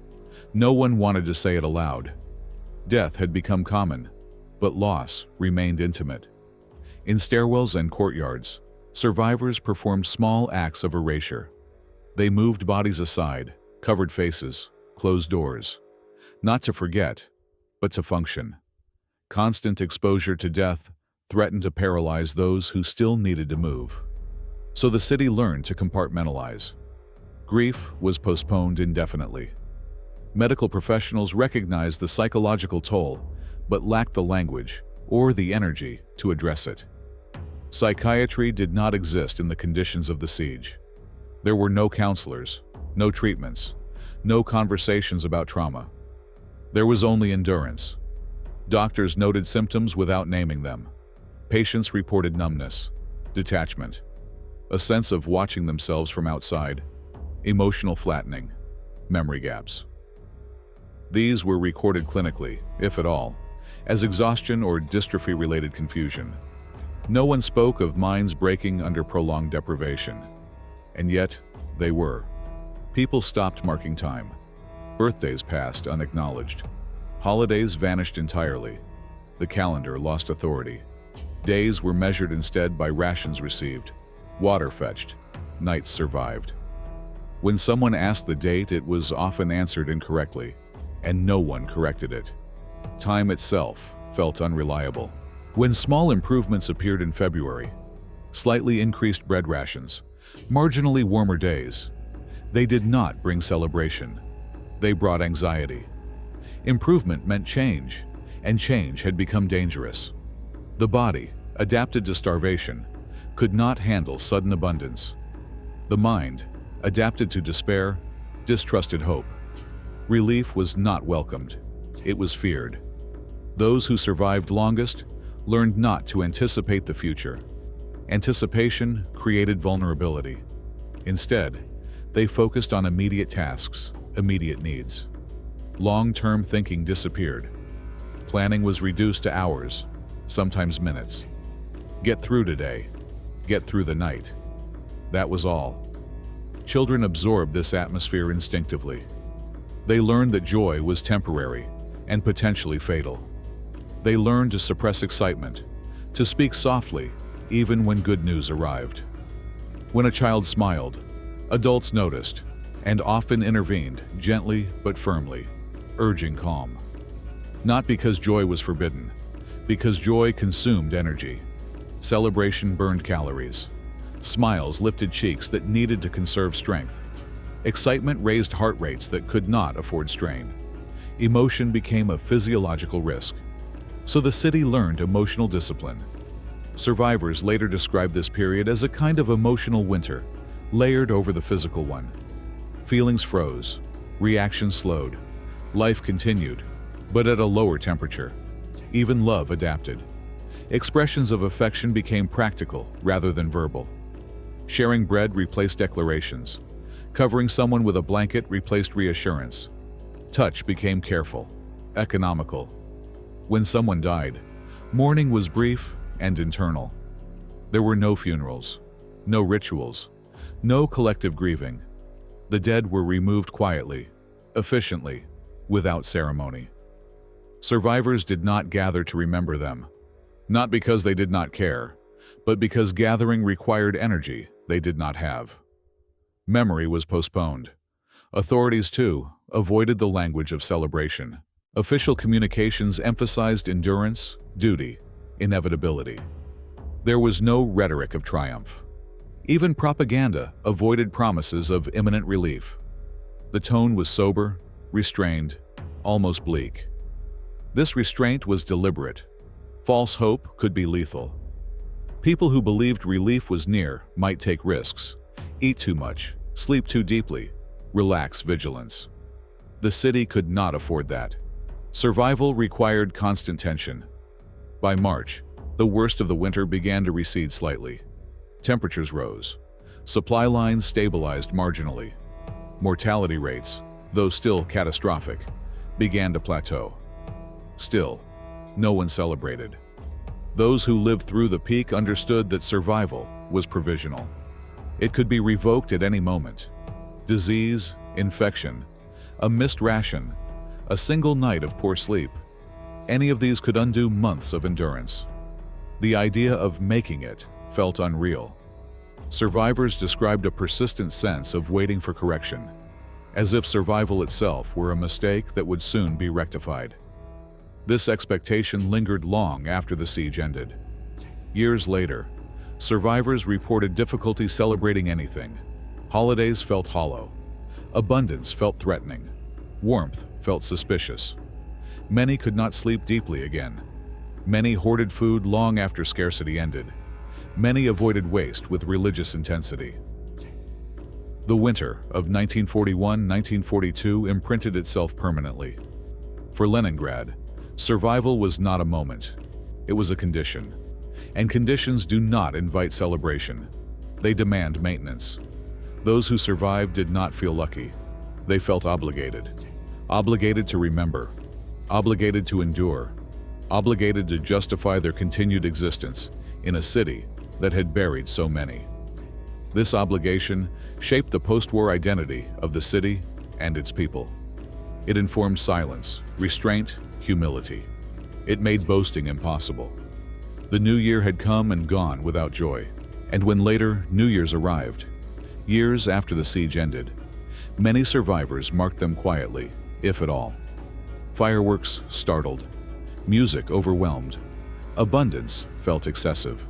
No one wanted to say it aloud. Death had become common, but loss remained intimate. In stairwells and courtyards, survivors performed small acts of erasure. They moved bodies aside, covered faces, closed doors. Not to forget, but to function. Constant exposure to death threatened to paralyze those who still needed to move. So the city learned to compartmentalize. Grief was postponed indefinitely. Medical professionals recognized the psychological toll, but lacked the language or the energy to address it. Psychiatry did not exist in the conditions of the siege. There were no counselors, no treatments, no conversations about trauma. There was only endurance. Doctors noted symptoms without naming them. Patients reported numbness, detachment, a sense of watching themselves from outside, emotional flattening, memory gaps. These were recorded clinically, if at all, as exhaustion or dystrophy-related confusion. No one spoke of minds breaking under prolonged deprivation. And yet, they were. People stopped marking time. Birthdays passed unacknowledged. Holidays vanished entirely. The calendar lost authority. Days were measured instead by rations received, water fetched, nights survived. When someone asked the date, it was often answered incorrectly, and no one corrected it. Time itself felt unreliable. When small improvements appeared in February, slightly increased bread rations, marginally warmer days, they did not bring celebration. They brought anxiety. Improvement meant change, and change had become dangerous. The body, adapted to starvation, could not handle sudden abundance. The mind, adapted to despair, distrusted hope. Relief was not welcomed. It was feared. Those who survived longest learned not to anticipate the future. Anticipation created vulnerability. Instead, they focused on immediate tasks, immediate needs. Long-term thinking disappeared. Planning was reduced to hours, sometimes minutes. Get through today. Get through the night. That was all. Children absorbed this atmosphere instinctively. They learned that joy was temporary and potentially fatal. They learned to suppress excitement, to speak softly even when good news arrived. When a child smiled, adults noticed and often intervened gently but firmly, urging calm. Not because joy was forbidden, because joy consumed energy. Celebration burned calories. Smiles lifted cheeks that needed to conserve strength. Excitement raised heart rates that could not afford strain. Emotion became a physiological risk. So the city learned emotional discipline. Survivors later described this period as a kind of emotional winter, layered over the physical one. Feelings froze, reactions slowed, life continued, but at a lower temperature. Even love adapted. Expressions of affection became practical rather than verbal. Sharing bread replaced declarations. Covering someone with a blanket replaced reassurance. Touch became careful, economical. When someone died, mourning was brief and internal. There were no funerals, no rituals, no collective grieving. The dead were removed quietly, efficiently, without ceremony. Survivors did not gather to remember them, not because they did not care, but because gathering required energy they did not have. Memory was postponed. Authorities, too, avoided the language of celebration. Official communications emphasized endurance, duty, inevitability. There was no rhetoric of triumph. Even propaganda avoided promises of imminent relief. The tone was sober, restrained, almost bleak. This restraint was deliberate. False hope could be lethal. People who believed relief was near might take risks, eat too much, sleep too deeply, relax vigilance. The city could not afford that. Survival required constant tension. By March, the worst of the winter began to recede slightly. Temperatures rose. Supply lines stabilized marginally. Mortality rates, though still catastrophic, began to plateau. Still, no one celebrated. Those who lived through the peak understood that survival was provisional. It could be revoked at any moment. Disease, infection, a missed ration, a single night of poor sleep. Any of these could undo months of endurance. The idea of making it felt unreal. Survivors described a persistent sense of waiting for correction, as if survival itself were a mistake that would soon be rectified. This expectation lingered long after the siege ended. Years later, survivors reported difficulty celebrating anything. Holidays felt hollow. Abundance felt threatening. Warmth felt suspicious. Many could not sleep deeply again. Many hoarded food long after scarcity ended. Many avoided waste with religious intensity. The winter of 1941-1942 imprinted itself permanently. For Leningrad, survival was not a moment. It was a condition. And conditions do not invite celebration. They demand maintenance. Those who survived did not feel lucky. They felt obligated. Obligated to remember. Obligated to endure. Obligated to justify their continued existence in a city that had buried so many. This obligation shaped the post-war identity of the city and its people. It informed silence, restraint, humility. It made boasting impossible. The new year had come and gone without joy, and when later New Year's arrived, years after the siege ended, many survivors marked them quietly, if at all. Fireworks startled. Music overwhelmed. Abundance felt excessive.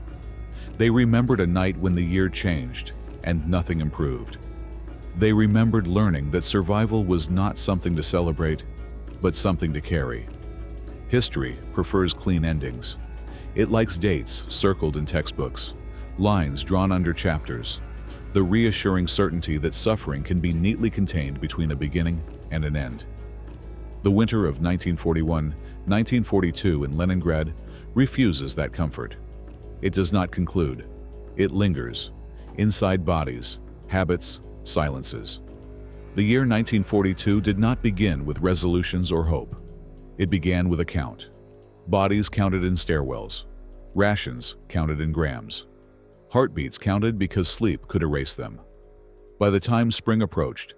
They remembered a night when the year changed and nothing improved. They remembered learning that survival was not something to celebrate, but something to carry. History prefers clean endings. It likes dates circled in textbooks, lines drawn under chapters, the reassuring certainty that suffering can be neatly contained between a beginning and an end. The winter of 1941-1942 in Leningrad refuses that comfort. It does not conclude. It lingers, inside bodies, habits, silences. The year 1942 did not begin with resolutions or hope. It began with a count. Bodies counted in stairwells. Rations counted in grams. Heartbeats counted because sleep could erase them. By the time spring approached,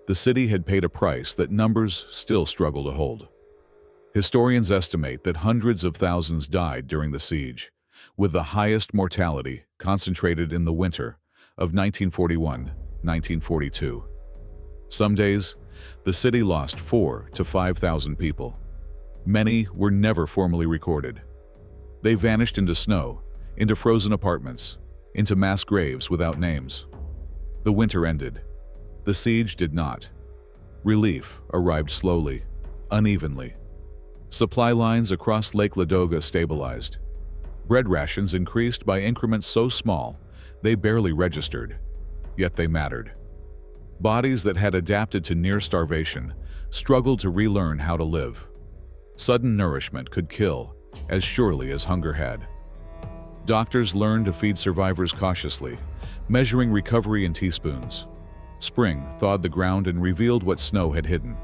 the city had paid a price that numbers still struggle to hold. Historians estimate that hundreds of thousands died during the siege, with the highest mortality concentrated in the winter of 1941-1942. Some days, the city lost 4,000 to 5,000 people. Many were never formally recorded. They vanished into snow, into frozen apartments, into mass graves without names. The winter ended. The siege did not. Relief arrived slowly, unevenly. Supply lines across Lake Ladoga stabilized. Bread rations increased by increments so small they barely registered, yet they mattered. Bodies that had adapted to near starvation struggled to relearn how to live. Sudden nourishment could kill as surely as hunger had. Doctors learned to feed survivors cautiously, measuring recovery in teaspoons. Spring thawed the ground and revealed what snow had hidden.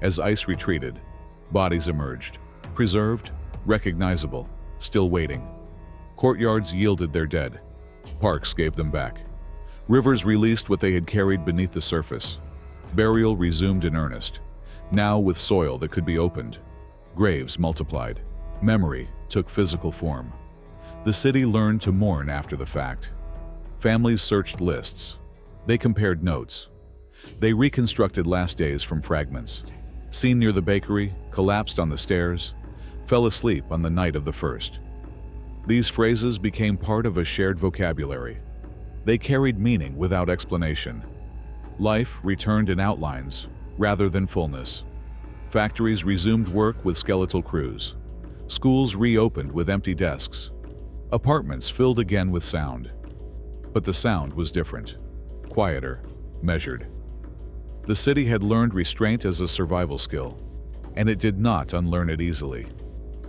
As ice retreated, bodies emerged, preserved, recognizable, still waiting. Courtyards yielded their dead. Parks gave them back. Rivers released what they had carried beneath the surface. Burial resumed in earnest, now with soil that could be opened. Graves multiplied. Memory took physical form. The city learned to mourn after the fact. Families searched lists. They compared notes. They reconstructed last days from fragments. Seen near the bakery, collapsed on the stairs, fell asleep on the night of the first. These phrases became part of a shared vocabulary. They carried meaning without explanation. Life returned in outlines rather than fullness. Factories resumed work with skeletal crews. Schools reopened with empty desks. Apartments filled again with sound. But the sound was different, quieter, measured. The city had learned restraint as a survival skill, and it did not unlearn it easily.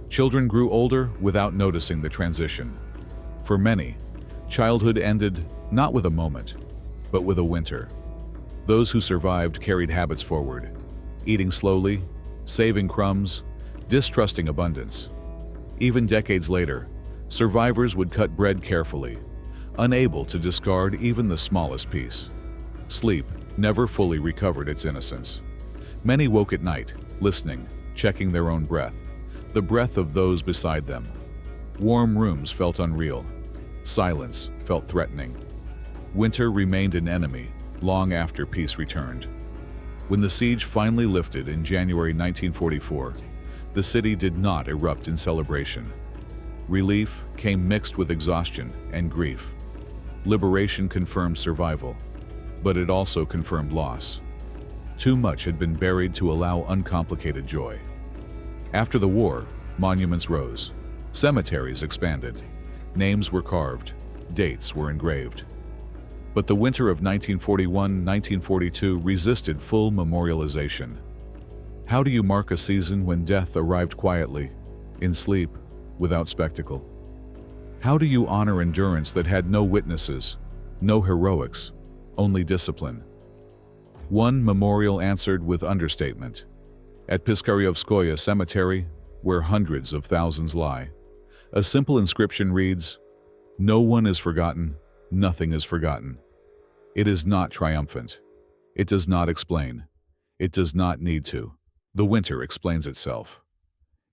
Children grew older without noticing the transition. For many, childhood ended not with a moment, but with a winter. Those who survived carried habits forward, eating slowly, saving crumbs, distrusting abundance. Even decades later, survivors would cut bread carefully, unable to discard even the smallest piece. Sleep never fully recovered its innocence. Many woke at night, listening, checking their own breath, the breath of those beside them. Warm rooms felt unreal. Silence felt threatening. Winter remained an enemy long after peace returned. When the siege finally lifted in January 1944, the city did not erupt in celebration. Relief came mixed with exhaustion and grief. Liberation confirmed survival, but it also confirmed loss. Too much had been buried to allow uncomplicated joy. After the war, monuments rose. Cemeteries expanded. Names were carved. Dates were engraved. But the winter of 1941-1942 resisted full memorialization. How do you mark a season when death arrived quietly, in sleep, without spectacle? How do you honor endurance that had no witnesses, no heroics, only discipline? One memorial answered with understatement. At Piskaryovskoye Cemetery, where hundreds of thousands lie, a simple inscription reads, "No one is forgotten, nothing is forgotten." It is not triumphant. It does not explain. It does not need to. The winter explains itself.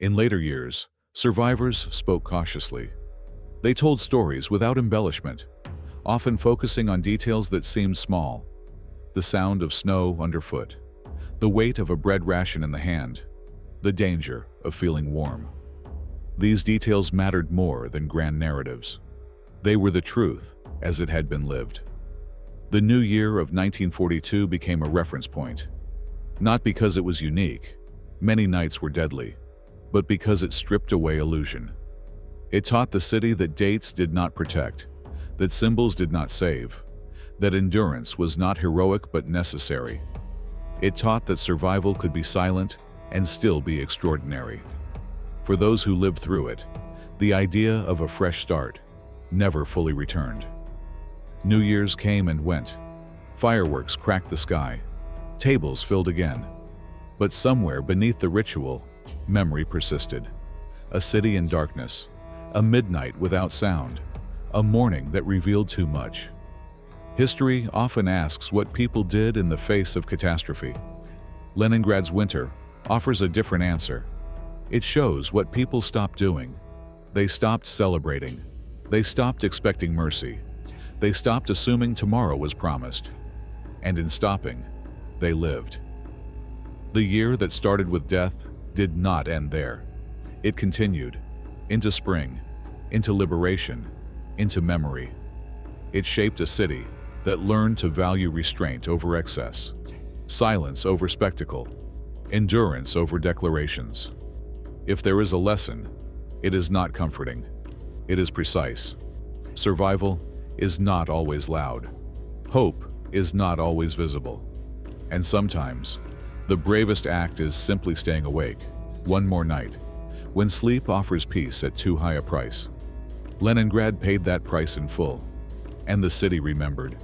In later years, survivors spoke cautiously. They told stories without embellishment, often focusing on details that seemed small. The sound of snow underfoot, the weight of a bread ration in the hand, the danger of feeling warm. These details mattered more than grand narratives. They were the truth as it had been lived. The new year of 1942 became a reference point. Not because it was unique, many nights were deadly, but because it stripped away illusion. It taught the city that dates did not protect, that symbols did not save, that endurance was not heroic but necessary. It taught that survival could be silent and still be extraordinary. For those who lived through it, The idea of a fresh start never fully returned. New Year's came and went. Fireworks cracked the sky. Tables filled again. But somewhere beneath the ritual, memory persisted. A city in darkness, a midnight without sound, a morning that revealed too much. History often asks what people did in the face of catastrophe. Leningrad's winter offers a different answer. It shows what people stopped doing. They stopped celebrating. They stopped expecting mercy. They stopped assuming tomorrow was promised. And in stopping, they lived. The year that started with death did not end there. It continued, into spring, into liberation, into memory. It shaped a city that learned to value restraint over excess, silence over spectacle, endurance over declarations. If there is a lesson, it is not comforting. It is precise. Survival is not always loud. Hope is not always visible. And sometimes, the bravest act is simply staying awake one more night, when sleep offers peace at too high a price. Leningrad paid that price in full, and the city remembered.